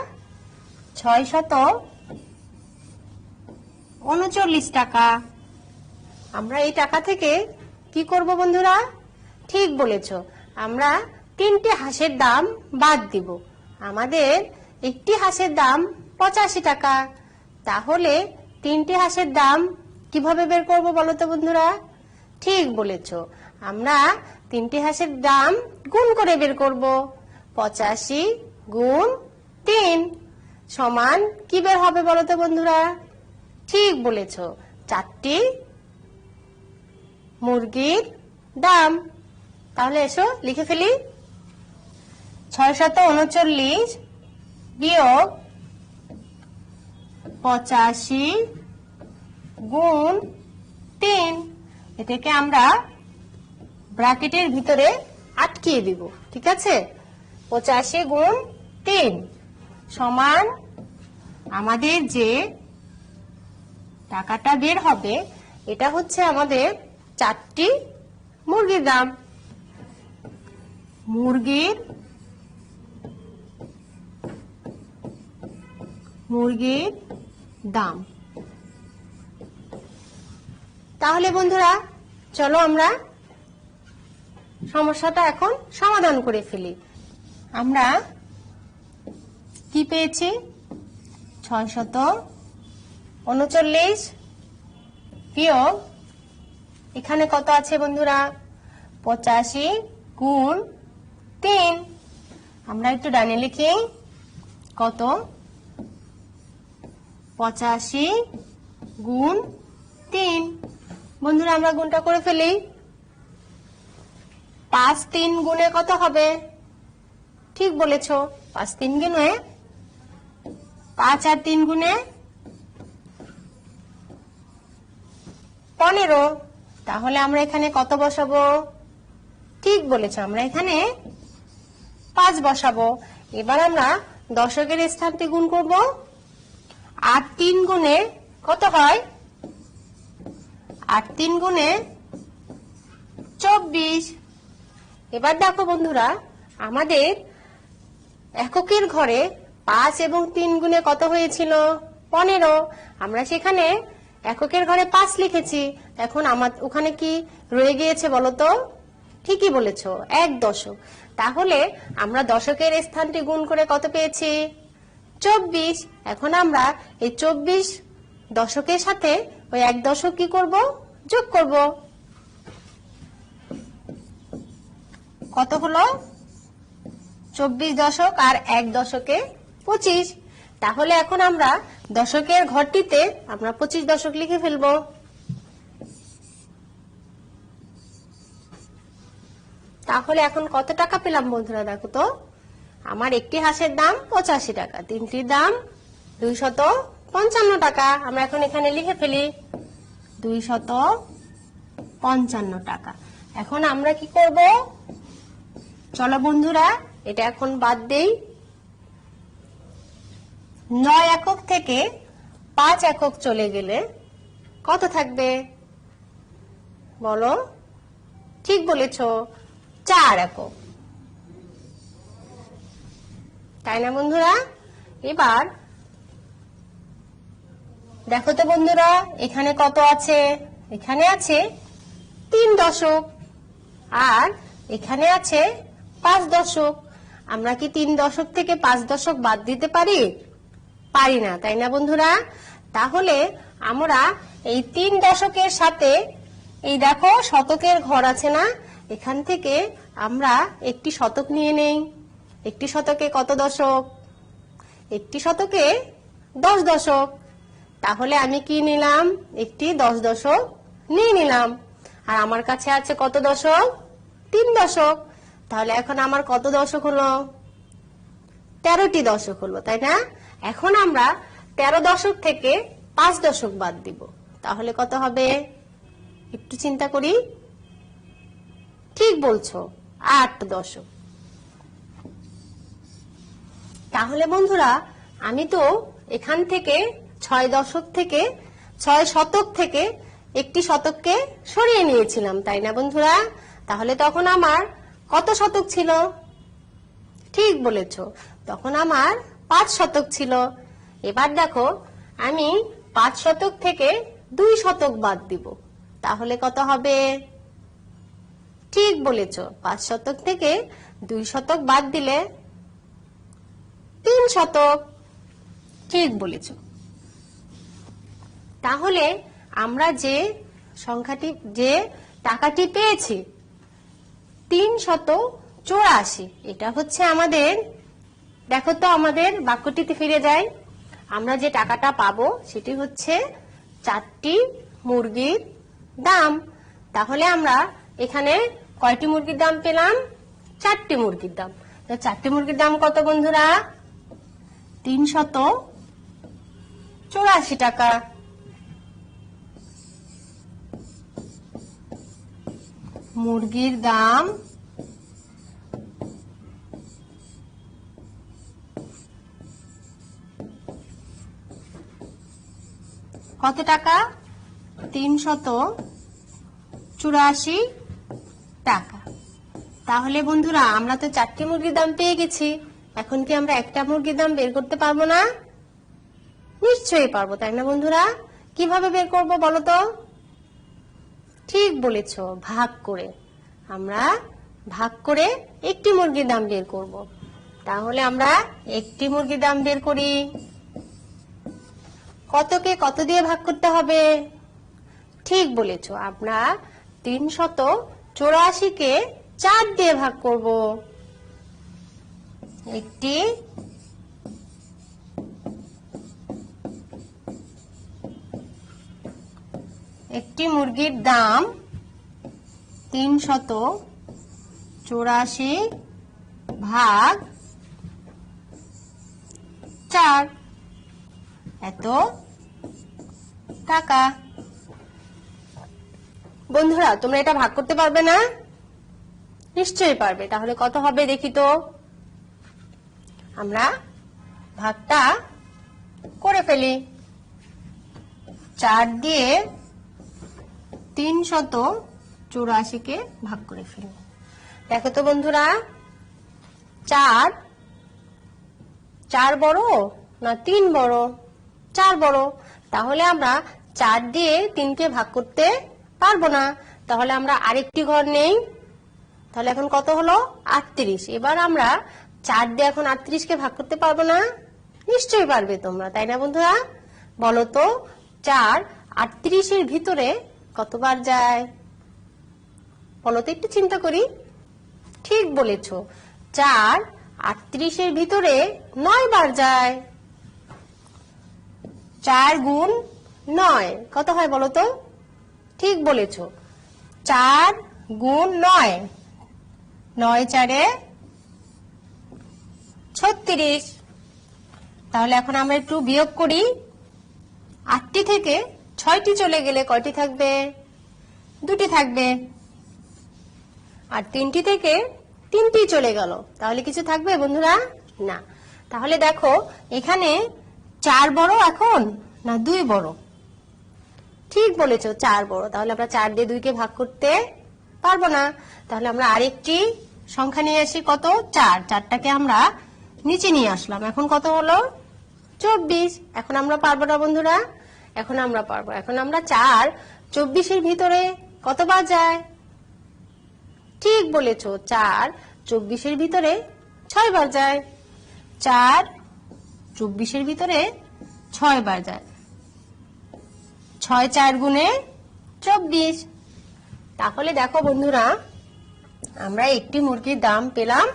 639 টাকা। আমরা এই টাকা থেকে কি করব বন্ধুরা? ঠিক বলেছো, আমরা 3টি হাঁসের দাম বাদ দিব। আমাদের একটি হাঁসের দাম 85 টাকা। তাহলে 3টি হাঁসের দাম কিভাবে বের করব বলো তো বন্ধুরা? ঠিক বলেছো, আমরা 3টি হাঁসের দাম গুণ করে বের করব। 85 গুণ 3 সমান কি বের হবে বলো তো বন্ধুরা? ঠিক বলেছো, 4টি মুরগির দাম। তাহলে এসো লিখে ফেলি। 639 বিয়োগ 85 গুণ 3, এটাকে আমরা ব্র্যাকেটের ভিতরে আটকিয়ে দিব। ঠিক আছে? 85 গুণ 3 সমান আমাদের যে টাকাটা বের হবে এটা হচ্ছে আমাদের 4টি মুরগির দাম। মুরগির দাম। তাহলে বন্ধুরা চলো আমরা সমস্যাটা এখন সমাধান করে ফেলি। আমরা কি পেয়েছি? 639 বিয়োগ এখানে কত আছে বন্ধুরা? 85 গুণ 3। আমরা একটু ডানে লিখি। কত? 85 গুণ 3। বন্ধুরা আমরা গুণটা করে ফেলি। 5 3 গুণে কত হবে? ঠিক বলেছো, 5 3 গুণে 5 আর 3 গুণে 15। তাহলে আমরা এখানে কত বসাবো? ঠিক বলেছো, আমরা এখানে 5 বসাবো। এবার আমরা দশকের স্থানটি গুণ করব। 8 3 গুণে কত হয়? 8 3 গুণে 24। এবার দেখো বন্ধুরা, আমাদের এককের ঘরে 5 এবং 3 গুণে কত হয়েছিল? 15। আমরা সেখানে এককের ঘরে 5 লিখেছি। এখন ওখানে কি রয়ে গিয়েছে বলো তো? ঠিকই বলেছো, 1 দশক। তাহলে আমরা দশকের স্থানটি গুণ করে কত পেয়েছি? 24। এখন আমরা এই 24 দশকের সাথে ওই 1 দশক কি করব? যোগ করব। কত হলো? 24 দশক আর 1 দশকে 25। তাহলে এখন আমরা দশকের ঘরটিতে আমরা 25 দশক লিখে ফেলবো। তাহলে এখন কত টাকা পেলাম বন্ধুরা? দেখো তো, আমার একটি হাঁসের দাম 85 টাকা, 3টির দাম 255 টাকা। আমরা এখন এখানে লিখে ফেলি 255 টাকা। এখন আমরা কি করব? চলো বন্ধুরা এটা এখন বাদ দেই। 9 একক থেকে 5 একক চলে গেলে কত থাকবে বলো? ঠিক বলেছো, 4 একক। তাই না বন্ধুরা? এবার দেখো তো বন্ধুরা, এখানে কত আছে? এখানে আছে 3 দশক আর এখানে আছে 5 দশক। আমরা কি 3 দশক থেকে 5 দশক বাদ দিতে পারি? পারি না, তাই না বন্ধুরা? তাহলে আমরা এই 3 দশকের সাথে এই দেখো শতকের ঘর আছে না, এখান থেকে আমরা একটি শতক নিয়ে নেই। একটি শতকে কত দশক? একটি শতকে 10 দশক। তাহলে আমি কি নিলাম? একটি 10 দশক নিয়ে নিলাম। আর আমার কাছে আছে কত দশক? 3 দশক। তাহলে এখন আমার কত দশক হলো? 13টি দশক হলো, তাই না? এখন আমরা 13 দশক থেকে 5 দশক বাদ দিব। তাহলে কত হবে? একটু চিন্তা করি। ঠিক বলছো, 8 দশক। তাহলে বন্ধুরা আমি তো এখান থেকে 6 দশক থেকে 6 শতক থেকে একটি শতককে সরিয়ে নিয়েছিলাম, তাই না বন্ধুরা? তাহলে তখন আমার কত শতক ছিল? ঠিক বলেছো, তখন আমার 5 শতক ছিল। এবার দেখো আমি 5 শতক থেকে 2 শতক বাদ দিব। তাহলে কত হবে? ঠিক বলেছো, 5 শতক থেকে 2 শতক বাদ দিলে 3 শতক। ঠিক বলেছো। তাহলে আমরা যে সংখ্যাটি, যে টাকাটি পেয়েছি 384, এটা হচ্ছে আমাদের, দেখো তো আমাদের বাক্যটিতে ফিরে যাই। আমরা যে টাকাটা পাবো সেটি হচ্ছে 4টি মুরগির দাম। তাহলে আমরা এখানে কয়টি মুরগির দাম পেলাম? 4টি মুরগির দাম। 4টি মুরগির দাম কত বন্ধুরা? 384 টাকা। মুরগির দাম কত টাকা? 384 টাকা। তাহলে বন্ধুরা আমরা তো 4টি মুরগির দাম পেয়ে গেছি। এখন কি আমরা একটা মুরগির দাম বের করতে পারবো না? নিশ্চয়ই পারবো, তাই না বন্ধুরা? কিভাবে বের করব বলো তো? ঠিক বলেছো, ভাগ করে। আমরা ভাগ করে একটি মুরগির দাম বের করব। তাহলে আমরা একটি মুরগির দাম বের করি। কতকে কত দিয়ে ভাগ করতে হবে? ঠিক বলেছো, আমরা 384কে 4 দিয়ে ভাগ করব। একটি মুরগির দাম 384 ভাগ 4, এত টাকা। বন্ধুরা তোমরা এটা ভাগ করতে পারবে না? নিশ্চয়ই পারবে। তাহলে কত হবে দেখি তো? আমরা ভাগটা করে ফেলি। 4 দিয়ে 384কে ভাগ করে ফেলি। দেখো তো বন্ধুরা, 4 বড় না 3 বড়? 4 বড়। তাহলে আমরা 4 দিয়ে 3কে ভাগ করতে পারবো না। তাহলে আমরা আরেকটি ঘর নেই। তাহলে এখন কত হলো? 38। এবার আমরা 4 দিয়ে এখন 38কে ভাগ করতে পারবো না? নিশ্চয়ই পারবে তোমরা, তাই না বন্ধুরা? বলো তো 4 38-এর ভিতরে কতবার যায়? বলো তো, একটু চিন্তা করি। ঠিক বলেছো, 4 38-এর ভিতরে 9 বার যায়। 4 গুণ 9 কত হয় বলো তো? ঠিক বলেছো, 4 গুণ 9, 9 4-এ 36। তাহলে এখন আমরা একটু বিয়োগ করি। 8টি থেকে 6টি চলে গেলে কয়টি থাকবে? 2টি থাকবে। আর 3টি থেকে 3টি চলে গেল, তাহলে কিছু থাকবে বন্ধুরা? না। তাহলে দেখো এখানে 4 বড় এখন না 2 বড়? ঠিক বলেছো, 4 বড়। তাহলে আমরা 4 দিয়ে 2কে ভাগ করতে পারবো না। তাহলে আমরা আরেকটি সংখ্যা নিয়ে আসি। কত? 4। 4টাকে আমরা নিচে নিয়ে আসলাম। এখন কত হলো? 24। এখন আমরা পারবো না বন্ধুরা? এখন আমরা পারবো। এখন আমরা 4 24-এর ভিতরে কতবার যায়? ঠিক বলেছো, 4 24-এর ভিতরে 6 বার যায়। 4 24-এর ভিতরে 6 বার যায়। 6 4 গুণে 24। তাহলে দেখো বন্ধুরা, আমরা একটি মুরগির দাম পেলাম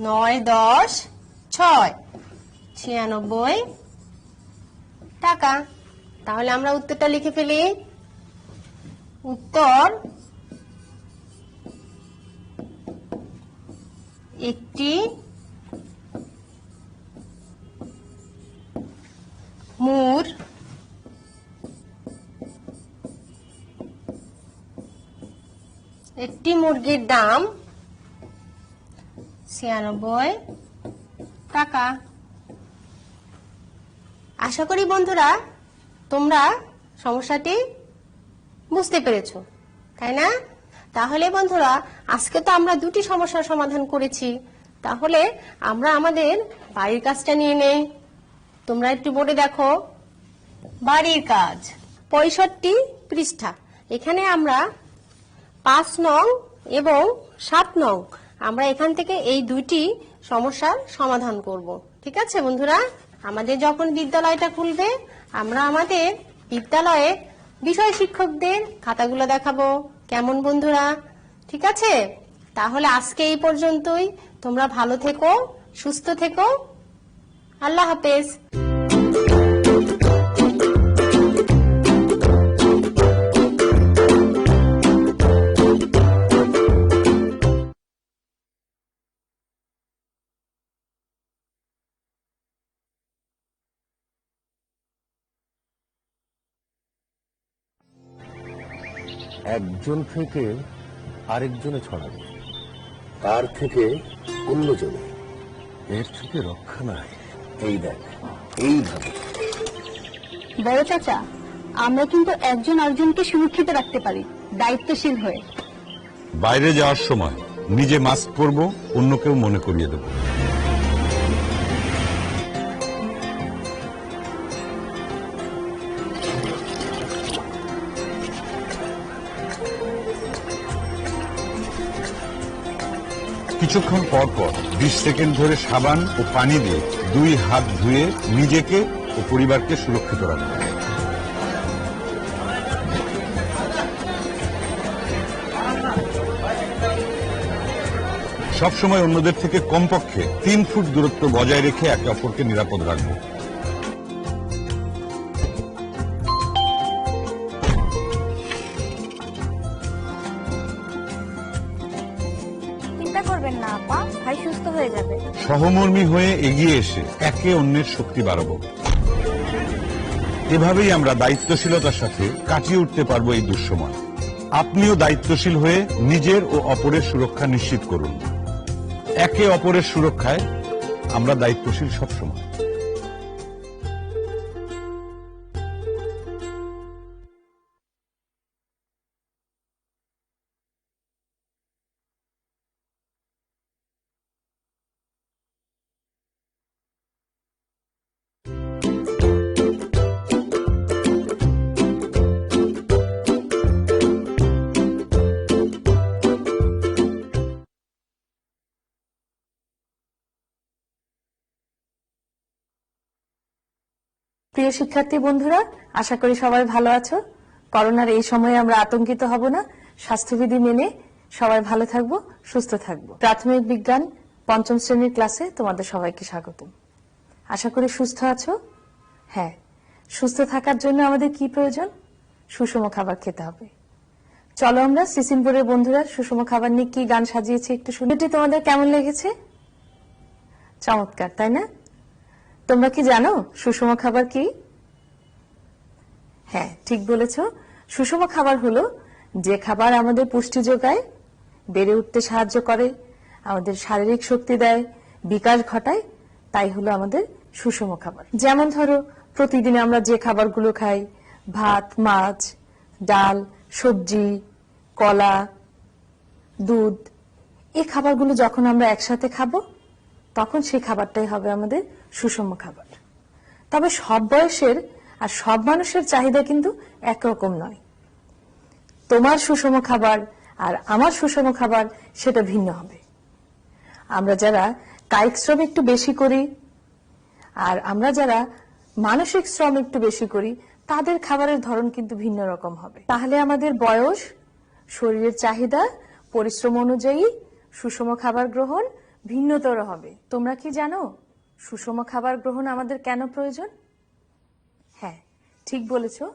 9 10 6 96 টাকা। তাহলে আমরা উত্তরটা লিখে ফেলি। উত্তর একটি মুরগির দাম 96 টাকা। আশা করি বন্ধুরা তোমরা সমস্যাটি বুঝতে পেরেছো, তাই না? তাহলে বন্ধুরা আজকে তো আমরা দুটি সমস্যার সমাধান করেছি। তাহলে আমরা আমাদের বাড়ির কাজটা নিয়ে নেই। তোমরা একটু বোর্ডে দেখো, বাড়ির কাজ 65 পৃষ্ঠা। এখানে আমরা 5 নং এবং 7 নং আমরা এখান থেকে এই দুইটি সমস্যার সমাধান করব। ঠিক আছে বন্ধুরা? আমাদের যখন বিদ্যালয়টা খুলবে আমরা আমাদের বিদ্যালয়ে বিষয় শিক্ষকদের খাতাগুলো দেখাবো। কেমন বন্ধুরা? ঠিক আছে? তাহলে আজকে এই পর্যন্তই। তোমরা ভালো থেকো, সুস্থ থেকো। আল্লাহ হাফেজ। একজন থেকে আরেকজনে ছড়াবে, তার থেকে অন্যজনে, এর থেকে রক্ষা নাই। এই দেখ, এইভাবে। বড় চাচা, আমরা কিন্তু একজন আরেকজনকে সুরক্ষিত রাখতে পারি দায়িত্বশীল হয়ে। বাইরে যাওয়ার সময় নিজে মাস্ক পরবো, অন্যকেও মনে করিয়ে দেবো। কিছুক্ষণ পর পর 20 সেকেন্ড ধরে সাবান ও পানি দিয়ে 2 হাত ধুয়ে নিজেকে ও পরিবারকে সুরক্ষিত রাখবে। সবসময় অন্যদের থেকে কমপক্ষে 3 ফুট দূরত্ব বজায় রেখে একে অপরকে নিরাপদ রাখবো। চিন্তা করবেন না আপা, ভাই সুস্থ হয়ে যাবে। সহমর্মী হয়ে এগিয়ে এসে একে অন্যের শক্তি বাড়াবো। এভাবেই আমরা দায়িত্বশীলতার সাথে কাটিয়ে উঠতে পারবো এই দুঃসময়। আপনিও দায়িত্বশীল হয়ে নিজের ও অপরের সুরক্ষা নিশ্চিত করুন। একে অপরের সুরক্ষায় আমরা দায়িত্বশীল সবসময়। প্রিয় শিক্ষার্থী বন্ধুরা, আশা করি সবাই ভালো আছো। করোনার এই সময়ে আমরা আতঙ্কিত হব না, স্বাস্থ্যবিধি মেনে সবাই ভালো থাকবো, সুস্থ থাকবো। প্রাথমিক বিজ্ঞান 5ম শ্রেণীর ক্লাসে তোমাদের সবাইকে স্বাগত। আশা করি সুস্থ আছো। হ্যাঁ, সুস্থ থাকার জন্য আমাদের কি প্রয়োজন? সুষম খাবার খেতে হবে। চলো আমরা সিসিমপুরের বন্ধুরা সুষম খাবার নিয়ে কি গান সাজিয়েছে একটু শুনে। তোমাদের কেমন লেগেছে? চমৎকার, তাই না? তোমরা কি জানো সুষম খাবার কি? হ্যাঁ, ঠিক বলেছ। সুষম খাবার হলো যে খাবার আমাদের পুষ্টি যোগায়, বেড়ে উঠতে সাহায্য করে, আমাদের শারীরিক শক্তি দেয়, বিকাশ ঘটায়, তাই হলো আমাদের সুষম খাবার। যেমন ধরো প্রতিদিন আমরা যে খাবারগুলো খাই, ভাত, মাছ, ডাল, সবজি, কলা, দুধ, এই খাবারগুলো যখন আমরা একসাথে খাবো তখন সেই খাবারটাই হবে আমাদের সুষম খাবার। তবে সব বয়সের আর সব মানুষের চাহিদা কিন্তু একরকম নয়। তোমার সুষম খাবার আর আমার সুষম খাবার সেটা ভিন্ন হবে। আমরা যারা কায়িক শ্রম একটু বেশি করি আর আমরা যারা মানসিক শ্রম একটু বেশি করি তাদের খাবারের ধরন কিন্তু ভিন্ন রকম হবে। তাহলে আমাদের বয়স, শরীরের চাহিদা, পরিশ্রম অনুযায়ী সুষম খাবার গ্রহণ ভিন্নতর হবে। তোমরা কি জানো সুষম খাবার গ্রহণ আমাদের কেন প্রয়োজন? হ্যাঁ, ঠিক বলেছো।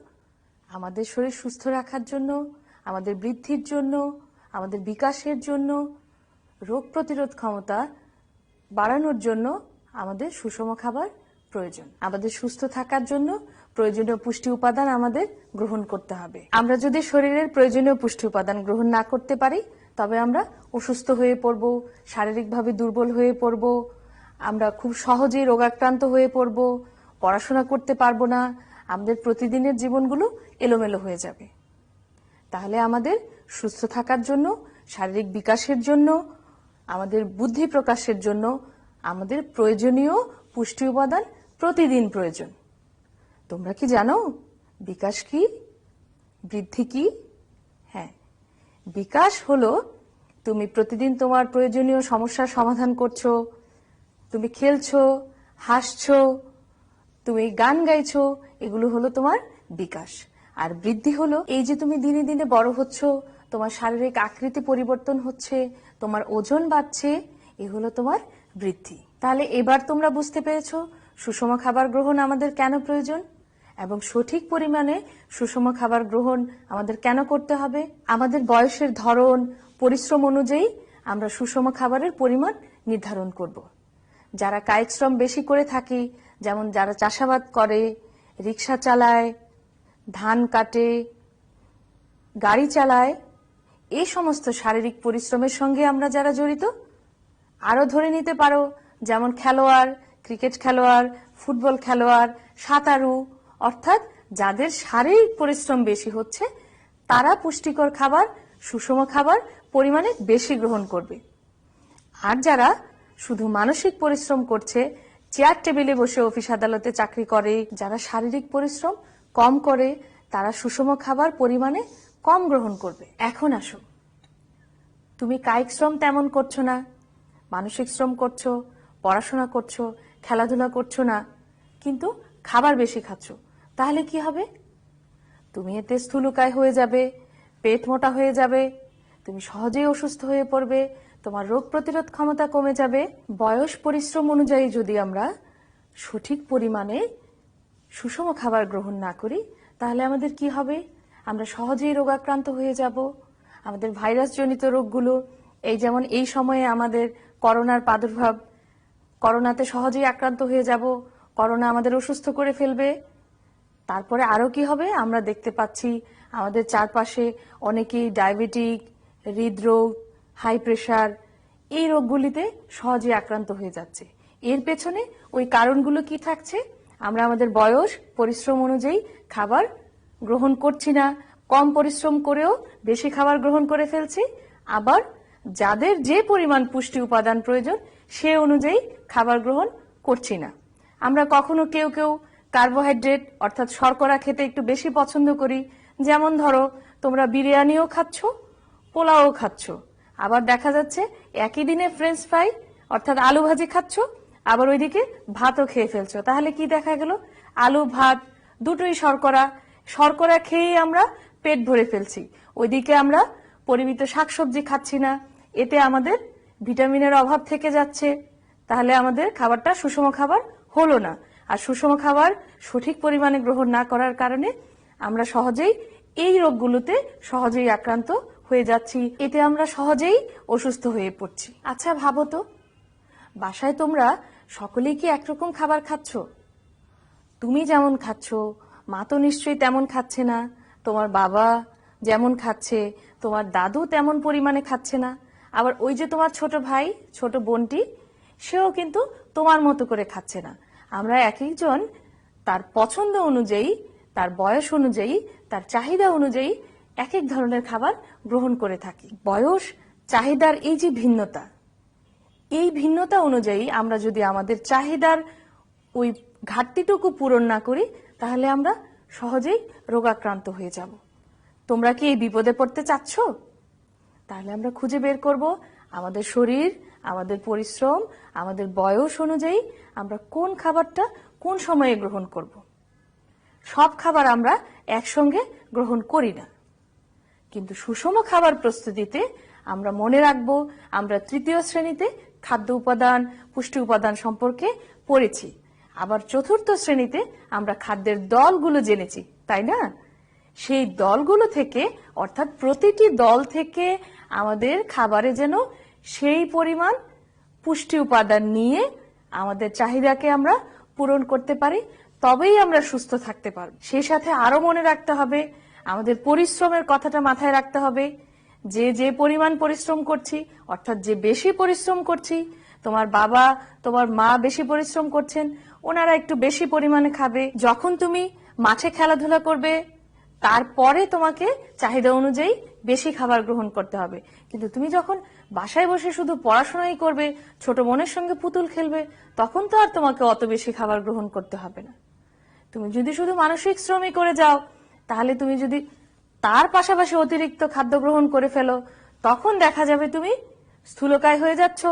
আমাদের শরীর সুস্থ রাখার জন্য, আমাদের বৃদ্ধির জন্য, আমাদের বিকাশের জন্য, রোগ প্রতিরোধ ক্ষমতা বাড়ানোর জন্য আমাদের সুষম খাবার প্রয়োজন। আমাদের সুস্থ থাকার জন্য প্রয়োজনীয় পুষ্টি উপাদান আমাদের গ্রহণ করতে হবে। আমরা যদি শরীরের প্রয়োজনীয় পুষ্টি উপাদান গ্রহণ না করতে পারি তবে আমরা অসুস্থ হয়ে পড়ব, শারীরিকভাবে দুর্বল হয়ে পড়ব, আমরা খুব সহজেই রোগাক্রান্ত হয়ে পড়ব, পড়াশোনা করতে পারবো না, আমাদের প্রতিদিনের জীবনগুলো এলোমেলো হয়ে যাবে। তাহলে আমাদের সুস্থ থাকার জন্য, শারীরিক বিকাশের জন্য, আমাদের বুদ্ধি প্রকাশের জন্য আমাদের প্রয়োজনীয় পুষ্টি উপাদান প্রতিদিন প্রয়োজন। তোমরা কি জানো বিকাশ কি, বৃদ্ধি কি? হ্যাঁ, বিকাশ হলো তুমি প্রতিদিন তোমার প্রয়োজনীয় সমস্যার সমাধান করছো, তুমি খেলছো, হাসছো, তুমি গান গাইছো, এগুলো হলো তোমার বিকাশ। আর বৃদ্ধি হলো এই যে তুমি দিনে দিনে বড় হচ্ছ, তোমার শারীরিক আকৃতি পরিবর্তন হচ্ছে, তোমার ওজন বাড়ছে, এ হলো তোমার বৃদ্ধি। তাহলে এবার তোমরা বুঝতে পেরেছো সুষম খাবার গ্রহণ আমাদের কেন প্রয়োজন এবং সঠিক পরিমাণে সুষম খাবার গ্রহণ আমাদের কেন করতে হবে। আমাদের বয়সের ধরন, পরিশ্রম অনুযায়ী আমরা সুষম খাবারের পরিমাণ নির্ধারণ করব। যারা কায়িক শ্রম বেশি করে থাকি, যেমন যারা চাষাবাদ করে, রিক্সা চালায়, ধান কাটে, গাড়ি চালায়, এই সমস্ত শারীরিক পরিশ্রমের সঙ্গে আমরা যারা জড়িত, আরো ধরে নিতে পারো যেমন খেলোয়াড়, ক্রিকেট খেলোয়াড়, ফুটবল খেলোয়াড়, সাঁতারু, অর্থাৎ যাদের শারীরিক পরিশ্রম বেশি হচ্ছে তারা পুষ্টিকর খাবার, সুষম খাবার পরিমাণে বেশি গ্রহণ করবে। আর যারা শুধু মানসিক পরিশ্রম করছে, চেয়ার টেবিলে বসে অফিস আদালতে চাকরি করে, যারা শারীরিক পরিশ্রম কম করে, তারা সুষম খাবার পরিমাণে কম গ্রহণ করবে। এখন আসো, তুমি কায়িক শ্রম তেমন করছো না, মানসিক শ্রম করছো, পড়াশোনা করছো, খেলাধুলা করছো না, কিন্তু খাবার বেশি খাচ্ছো, তাহলে কি হবে? তুমি এতে স্থূলকায় হয়ে যাবে, পেট মোটা হয়ে যাবে, তুমি সহজেই অসুস্থ হয়ে পড়বে, তোমার রোগ প্রতিরোধ ক্ষমতা কমে যাবে। বয়স, পরিশ্রম অনুযায়ী যদি আমরা সঠিক পরিমাণে সুষম খাবার গ্রহণ না করি তাহলে আমাদের কি হবে? আমরা সহজেই রোগাক্রান্ত হয়ে যাব। আমাদের ভাইরাস জনিত রোগগুলো, এই যেমন এই সময়ে আমাদের করোনার প্রাদুর্ভাব, করোনাতে সহজেই আক্রান্ত হয়ে যাব, করোনা আমাদের অসুস্থ করে ফেলবে। তারপরে আরো কি হবে? আমরা দেখতে পাচ্ছি আমাদের চারপাশে অনেকেই ডায়াবেটিক, হৃদরোগ, হাই প্রেশার, এই রোগগুলিতে সহজেই আক্রান্ত হয়ে যাচ্ছে। এর পেছনে ওই কারণগুলো কি থাকছে? আমরা আমাদের বয়স, পরিশ্রম অনুযায়ী খাবার গ্রহণ করছি না, কম পরিশ্রম করেও বেশি খাবার গ্রহণ করে ফেলছি, আবার যাদের যে পরিমাণ পুষ্টি উপাদান প্রয়োজন সে অনুযায়ী খাবার গ্রহণ করছি না। আমরা কখনো কেউ কেউ কার্বোহাইড্রেট অর্থাৎ শর্করা খেতে একটু বেশি পছন্দ করি, যেমন ধরো তোমরা বিরিয়ানিও খাচ্ছ, পোলাও খাচ্ছ, আবার দেখা যাচ্ছে একই দিনে ফ্রেঞ্চ ফ্রাই অর্থাৎ আলু ভাজি খাচ্ছ, আবার ওইদিকে ভাতও খেয়ে ফেলছো। তাহলে কি দেখা গেল? আলু ভাত দুটোই শর্করা, শর্করা খেয়েই আমরা পেট ভরে ফেলছি, ওইদিকে আমরা পরিমিত শাকসবজি খাচ্ছি না, এতে আমাদের ভিটামিনের অভাব থেকে যাচ্ছে। তাহলে আমাদের খাবারটা সুষম খাবার হলো না। আর সুষম খাবার সঠিক পরিমাণে গ্রহণ না করার কারণে আমরা সহজেই এই রোগগুলোতে সহজেই আক্রান্ত হয়ে যাচ্ছি, এতে আমরা সহজেই অসুস্থ হয়ে পড়ছি। আচ্ছা ভাবো তো, বাসায় তোমরা সকলেই কি একরকম খাবার খাচ্ছ? তুমি যেমন খাচ্ছ মা তো নিশ্চয়ই তেমন খাচ্ছে না, তোমার বাবা যেমন খাচ্ছে তোমার দাদু তেমন পরিমাণে খাচ্ছে না, আবার ওই যে তোমার ছোট ভাই, ছোট বোনটি, সেও কিন্তু তোমার মতো করে খাচ্ছে না। আমরা এক একজন তার পছন্দ অনুযায়ী, তার বয়স অনুযায়ী, তার চাহিদা অনুযায়ী এক এক ধরনের খাবার গ্রহণ করে থাকি। বয়স, চাহিদার এই যে ভিন্নতা, এই ভিন্নতা অনুযায়ী আমরা যদি আমাদের চাহিদার ওই ঘাটতিটুকু পূরণ না করি তাহলে আমরা সহজেই রোগাক্রান্ত হয়ে যাব। তোমরা কি এই বিপদে পড়তে চাচ্ছ? তাহলে আমরা খুঁজে বের করব আমাদের শরীর, আমাদের পরিশ্রম, আমাদের বয়স অনুযায়ী আমরা কোন খাবারটা কোন সময়ে গ্রহণ করব। সব খাবার আমরা একসঙ্গে গ্রহণ করি না, কিন্তু সুষম খাবার প্রস্তুতিতে আমরা মনে রাখবো আমরা তৃতীয় শ্রেণীতে খাদ্য উপাদান, পুষ্টি উপাদান সম্পর্কে পড়েছি। আবার চতুর্থ শ্রেণীতে আমরা খাদ্যের দলগুলো জেনেছি, তাই না? সেই দলগুলো থেকে, অর্থাৎ প্রতিটি দল থেকে আমাদের খাবারে যেন সেই পরিমাণ পুষ্টি উপাদান নিয়ে আমাদের চাহিদাকে আমরা পূরণ করতে পারি, তবেই আমরা সুস্থ থাকতে পারব। সেই সাথে আরো মনে রাখতে হবে, আমাদের পরিশ্রমের কথাটা মাথায় রাখতে হবে, যে পরিমাণ পরিশ্রম করছি, অর্থাৎ যে বেশি পরিশ্রম করছি, তোমার বাবা তোমার মা বেশি পরিশ্রম করছেন, ওনারা একটু বেশি পরিমাণে খাবে। যখন তুমি মাঠে খেলাধুলা করবে তারপরে তোমাকে চাহিদা অনুযায়ী বেশি খাবার গ্রহণ করতে হবে, কিন্তু তুমি যখন বাসায় বসে শুধু পড়াশোনাই করবে, ছোট বোনের সঙ্গে পুতুল খেলবে, তখন তো আর তোমাকে অত বেশি খাবার গ্রহণ করতে হবে না। তুমি যদি শুধু মানসিক শ্রমই করে যাও, তাহলে তুমি যদি তার পাশাপাশি অতিরিক্ত খাদ্য গ্রহণ করে ফেলো, তখন দেখা যাবে তুমি স্থূলকায় হয়ে যাচ্ছ,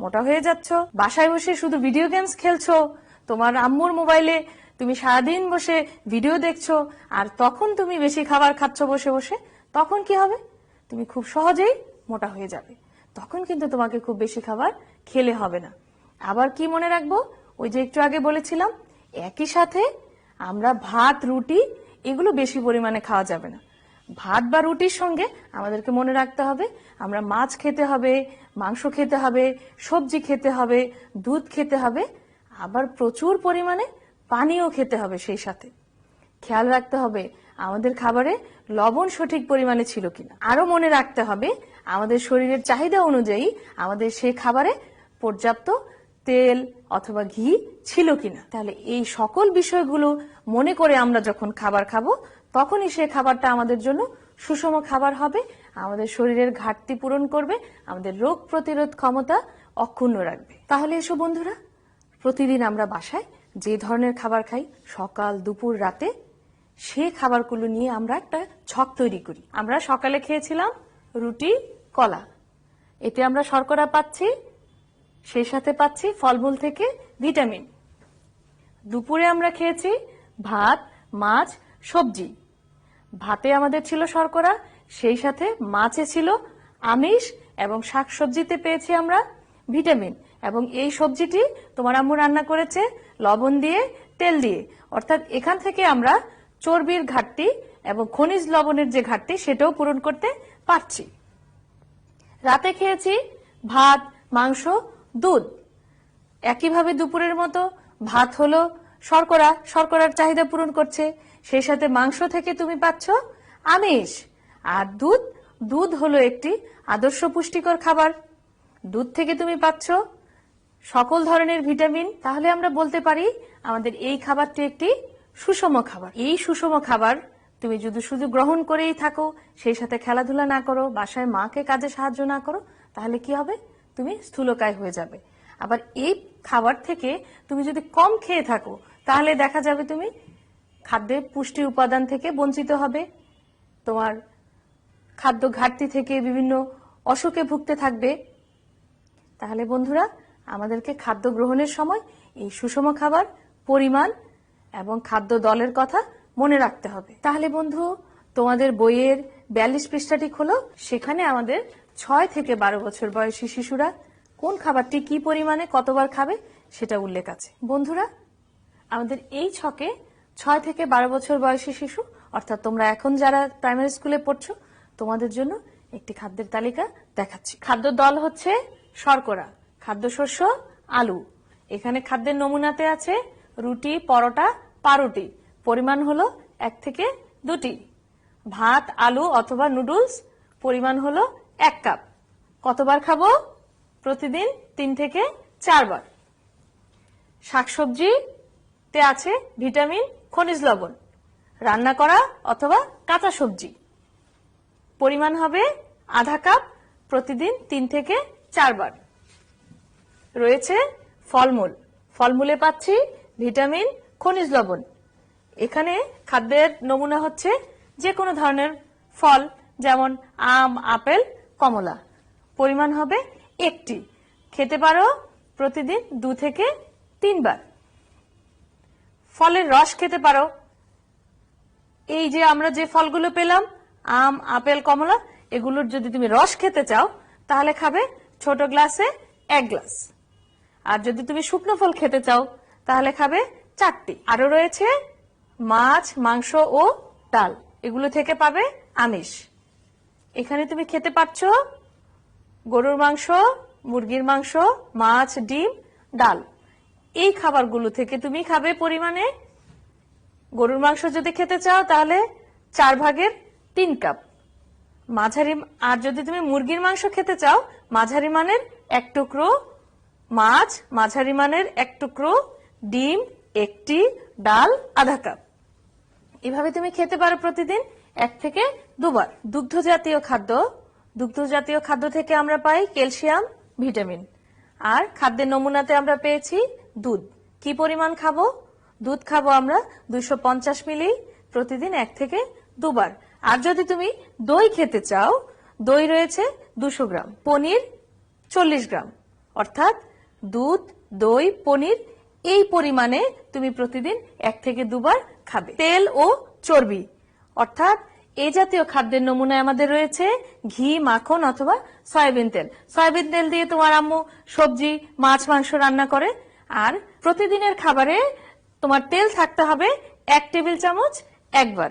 মোটা হয়ে যাচ্ছ। বাসায় বসে শুধু ভিডিও গেমস খেলছো, তোমার আম্মুর মোবাইলে তুমি সারাদিন বসে ভিডিও দেখছো, আর তখন তুমি বেশি খাবার খাচ্ছ বসে বসে, তখন কি হবে? তুমি খুব সহজেই মোটা হয়ে যাবে। তখন কিন্তু তোমাকে খুব বেশি খাবার খেলে হবে না। আবার কি মনে রাখবো, ওই যে একটু আগে বলেছিলাম, একই সাথে আমরা ভাত, রুটি এগুলো বেশি পরিমাণে খাওয়া যাবে না। ভাত বা রুটির সঙ্গে আমাদেরকে মনে রাখতে হবে আমরা মাছ খেতে হবে, মাংস খেতে হবে, সবজি খেতে হবে, দুধ খেতে হবে, আবার প্রচুর পরিমাণে পানিও খেতে হবে। সেই সাথে খেয়াল রাখতে হবে আমাদের খাবারে লবণ সঠিক পরিমাণে ছিল কিনা। আরো মনে রাখতে হবে আমাদের শরীরের চাহিদা অনুযায়ী আমাদের সেই খাবারে পর্যাপ্ত তেল অথবা ঘি ছিল কিনা। তাহলে এই সকল বিষয়গুলো মনে করে আমরা যখন খাবার খাবো, তখনই সেই খাবারটা আমাদের জন্য সুষম খাবার হবে, আমাদের শরীরের ঘাটতি পূরণ করবে, আমাদের রোগ প্রতিরোধ ক্ষমতা অক্ষুণ্ণ রাখবে। তাহলে এসো বন্ধুরা, প্রতিদিন আমরা বাসায় যে ধরনের খাবার খাই, সকাল, দুপুর, রাতে, সেই খাবারগুলো নিয়ে আমরা একটা ছক তৈরি করি। আমরা সকালে খেয়েছিলাম রুটি, কলা, এতে আমরা শর্করা পাচ্ছি, সেই সাথে পাচ্ছি ফলমূল থেকে ভিটামিন। দুপুরে আমরা খেয়েছি ভাত, মাছ, সবজি। ভাতে আমাদের ছিল শর্করা, সেই সাথে মাছে ছিল আমিষ, এবং শাকসবজিতে পেয়েছি আমরা ভিটামিন। এবং এই সবজিটি তোমার আম্মু রান্না করেছে লবণ দিয়ে, তেল দিয়ে, অর্থাৎ এখান থেকে আমরা চর্বির ঘাটতি এবং খনিজ লবণের যে ঘাটতি সেটাও পূরণ করতে পারছি। রাতে খেয়েছি ভাত, মাংস, দুধ। একইভাবে দুপুরের মতো ভাত হলো শর্করা, শর্করার চাহিদা পূরণ করছে, সেই সাথে মাংস থেকে তুমি পাচ্ছ আমিষ, আর দুধ, দুধ হলো একটি আদর্শ পুষ্টিকর খাবার। দুধ থেকে তুমি পাচ্ছ সকল ধরনের ভিটামিন। তাহলে আমরা বলতে পারি আমাদের এই খাবারটি একটি সুষম খাবার। এই সুষম খাবার তুমি যদি শুধু গ্রহণ করেই থাকো, সেই সাথে খেলাধুলা না করো, বাসায় মাকে কাজে সাহায্য না করো, তাহলে কি হবে? তুমি স্থূলকায় হয়ে যাবে। আবার এই খাবার থেকে তুমি যদি কম খেয়ে থাকো, তাহলে দেখা যাবে তুমি খাদ্যের পুষ্টি উপাদান থেকে বঞ্চিত হবে, তোমার খাদ্য ঘাটতি থেকে বিভিন্ন অসুখে ভুগতে থাকবে। তাহলে বন্ধুরা, আমাদেরকে খাদ্য গ্রহণের সময় এই সুষম খাবার, পরিমাণ এবং খাদ্য দলের কথা মনে রাখতে হবে। তাহলে বন্ধু, তোমাদের বইয়ের 42 পৃষ্ঠাটি খোলো, সেখানে আমাদের 6 থেকে 12 বছর বয়সী শিশুরা কোন খাবারটি কি পরিমাণে কতবার খাবে সেটা উল্লেখ আছে। বন্ধুরা, আমাদের এই ছকে 6 থেকে 12 বছর বয়সী শিশু, অর্থাৎ তোমরা এখন যারা প্রাইমারি স্কুলে পড়ছো, তোমাদের জন্য একটি খাদ্যের তালিকা দেখাচ্ছি। খাদ্য দল হচ্ছে শর্করা, খাদ্যশস্য আলু। এখানে খাদ্যের নমুনাতে আছে রুটি, পরোটা, পাউরুটি। পরিমাণ হলো 1 থেকে 2টি। ভাত, আলু অথবা নুডলস, পরিমাণ হলো 1 কাপ। কতবার খাবো? প্রতিদিন 3 থেকে 4 বার। শাকসবজিতে আছে ভিটামিন, খনিজ লবণ। রান্না করা অথবা কাঁচা সবজি, পরিমাণ হবে আধা কাপ, প্রতিদিন 3 থেকে 4 বার। রয়েছে ফলমূল, ফলমূলে পাচ্ছি ভিটামিন, খনিজ লবণ। এখানে খাদ্যের নমুনা হচ্ছে যে কোনো ধরনের ফল, যেমন আম, আপেল, কমলা। পরিমাণ হবে 1টি, খেতে পারো প্রতিদিন 2 থেকে 3 বার। ফলের রস খেতে পারো, এই যে আমরা যে ফলগুলো পেলাম আম, আপেল, কমলা, এগুলোর যদি তুমি রস খেতে চাও তাহলে খাবে ছোট গ্লাসে 1 গ্লাস। আর যদি তুমি শুকনো ফল খেতে চাও তাহলে খাবে 4টি। আরো রয়েছে মাছ, মাংস ও ডাল, এগুলো থেকে পাবে আমিষ। এখানে তুমি খেতে পাচ্ছ গরুর মাংস, মুরগির মাংস, মাছ, ডিম, ডাল। এই খাবারগুলো থেকে তুমি খাবে পরিমাণে, গরুর মাংস যদি খেতে চাও তাহলে 4 ভাগের 3 কাপ মাঝারি, আর যদি তুমি মুরগির মাংস খেতে চাও মাঝারি মানের 1 টুকরো মাছ, মাঝারি মানের 1 টুকরো ডিম, 1টি ডাল, আধা কাপ। এভাবে তুমি খেতে পারো প্রতিদিন 1 থেকে 2 বার। দুগ্ধ জাতীয় খাদ্য থেকে আমরা পাই ক্যালসিয়াম, ভিটামিন। আর খাদ্যের নমুনাতে আমরা পেয়েছি দুধ। কি পরিমাণ খাবো? দুধ খাবো আমরা 250 মিলি প্রতিদিন 1 থেকে 2 বার। আর যদি তুমি দই খেতে চাও, দই রয়েছে 200 গ্রাম, পনির 40 গ্রাম, অর্থাৎ দুধ, দই, পনির এই পরিমাণে তুমি প্রতিদিন 1 থেকে 2 বার খাবে। তেল ও চর্বি, অর্থাৎ এই জাতীয় খাদ্যের নমুনায় আমাদের রয়েছে ঘি, মাখন অথবা সয়াবিন তেল। সয়াবিন তেল দিয়ে তোমার আম্মু সবজি, মাছ, মাংস রান্না করে। আর প্রতিদিনের খাবারে তোমার তেল থাকতে হবে 1 টেবিল চামচ একবার।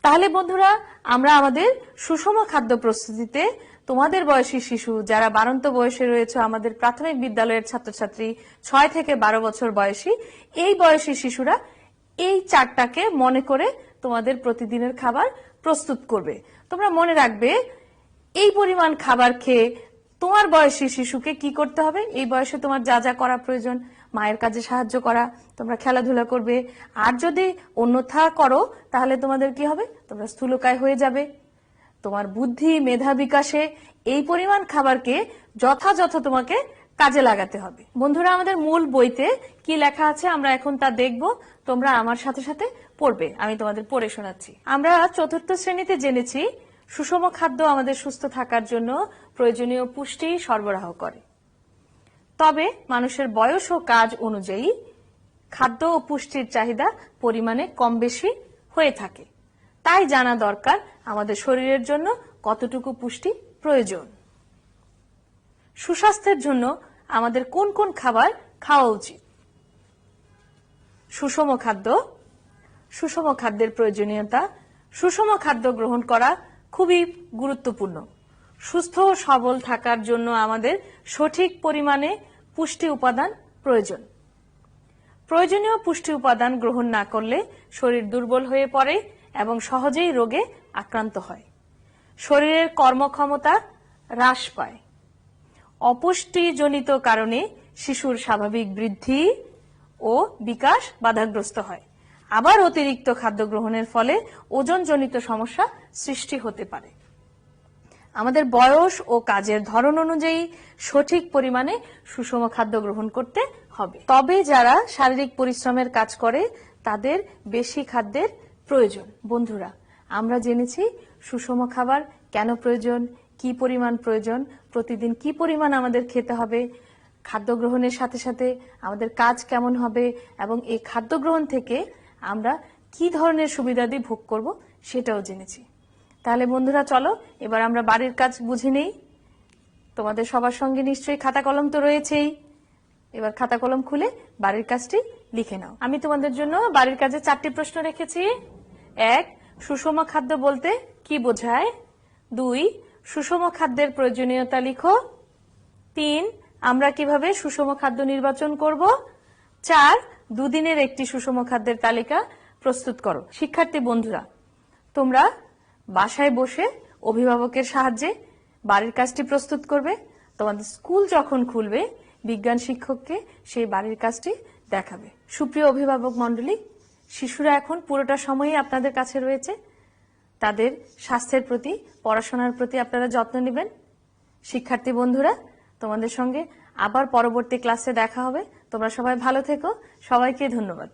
তাহলে বন্ধুরা, আমরা আমাদের সুষম খাদ্য প্রস্তুতিতে তোমাদের বয়সী শিশু যারা বাড়ন্ত বয়সে রয়েছে, আমাদের প্রাথমিক বিদ্যালয়ের ছাত্রছাত্রী 6 থেকে 12 বছর বয়সী, এই বয়সী শিশুরা এই চারটাকে মনে করে তোমাদের প্রতিদিনের খাবার প্রস্তুত করবে। তোমরা মনে রাখবে এই পরিমাণ খাবার খেয়ে তোমার বয়সী শিশুকে কি করতে হবে। এই বয়সে তোমার যা যা করা প্রয়োজন, মায়ের কাজে সাহায্য করা, তোমরা খেলাধুলা করবে। আর যদি অন্যথা করো তাহলে তোমাদের কি হবে? তোমরা স্থূলকায় হয়ে যাবে। তোমার বুদ্ধি, মেধা বিকাশে এই পরিমাণ খাবারকে যথাযথ তোমাকে কাজে লাগাতে হবে। বন্ধুরা, আমাদের মূল বইতে কি লেখা আছে আমরা এখন তা দেখব। তোমরা আমার সাথে সাথে পড়বে, আমি তোমাদের পড়ে শোনাচ্ছি। আমরা 4র্থ শ্রেণীতে জেনেছি সুষম খাদ্য আমাদের সুস্থ থাকার জন্য প্রয়োজনীয় পুষ্টি সরবরাহ করে। তবে মানুষের বয়স ও কাজ অনুযায়ী খাদ্য ও পুষ্টির চাহিদা পরিমাণে কম বেশি হয়ে থাকে। তাই জানা দরকার আমাদের শরীরের জন্য কতটুকু পুষ্টি প্রয়োজন। সুস্বাস্থ্যের জন্য আমাদের কোন কোন খাবার খাওয়া উচিত? সুষম খাদ্য, সুষম খাদ্যের প্রয়োজনীয়তা। সুষম খাদ্য গ্রহণ করা খুবই গুরুত্বপূর্ণ। সুস্থ ও সবল থাকার জন্য আমাদের সঠিক পরিমাণে পুষ্টি উপাদান প্রয়োজন। প্রয়োজনীয় পুষ্টি উপাদান গ্রহণ না করলে শরীর দুর্বল হয়ে পড়ে এবং সহজেই রোগে আক্রান্ত হয়। শরীরের কর্মক্ষমতা হ্রাস পায়। অপুষ্টিজনিত কারণে শিশুর স্বাভাবিক বৃদ্ধি ও বিকাশ বাধাগ্রস্ত হয়। আবার অতিরিক্ত খাদ্য গ্রহণের ফলে ওজনজনিত সমস্যা সৃষ্টি হতে পারে। আমাদের বয়স ও কাজের ধরন অনুযায়ী সঠিক পরিমাণে সুষম খাদ্য গ্রহণ করতে হবে। তবে যারা শারীরিক পরিশ্রমের কাজ করে তাদের বেশি খাদ্যের প্রয়োজন। বন্ধুরা, আমরা জেনেছি সুষম খাবার কেন প্রয়োজন, কি পরিমাণ প্রয়োজন, প্রতিদিন কি পরিমাণ আমাদের খেতে হবে, খাদ্য গ্রহণের সাথে সাথে আমাদের কাজ কেমন হবে এবং এই খাদ্য গ্রহণ থেকে আমরা কি ধরনের সুবিধাদি ভোগ করব সেটাও জেনেছি। তাহলে বন্ধুরা, চলো এবার আমরা বাড়ির কাজ বুঝে নেই। তোমাদের সবার সঙ্গে নিশ্চয়ই খাতা কলম তো রয়েছেই। এবার খাতা কলম খুলে বাড়ির কাজটি লিখে নাও। আমি তোমাদের জন্য বাড়ির কাজে 4টি প্রশ্ন রেখেছি। 1. সুষম খাদ্য বলতে কি বোঝায়? 2. সুষম খাদ্যের প্রয়োজনীয়তা লিখো। 3. আমরা কিভাবে সুষম খাদ্য নির্বাচন করব? 4. দুদিনের একটি সুষম খাদ্যের তালিকা প্রস্তুত করো। শিক্ষার্থী বন্ধুরা, তোমরা বাসায় বসে অভিভাবকের সাহায্যে বাড়ির কাজটি প্রস্তুত করবে। তোমাদের স্কুল যখন খুলবে বিজ্ঞান শিক্ষককে সেই বাড়ির কাজটি দেখাবে। সুপ্রিয় অভিভাবক মণ্ডলী, শিশুরা এখন পুরোটা সময়ই আপনাদের কাছে রয়েছে। তাদের স্বাস্থ্যের প্রতি, পড়াশোনার প্রতি আপনারা যত্ন নেবেন। শিক্ষার্থী বন্ধুরা, তোমাদের সঙ্গে আবার পরবর্তী ক্লাসে দেখা হবে। তোমরা সবাই ভালো থেকো। সবাইকে ধন্যবাদ।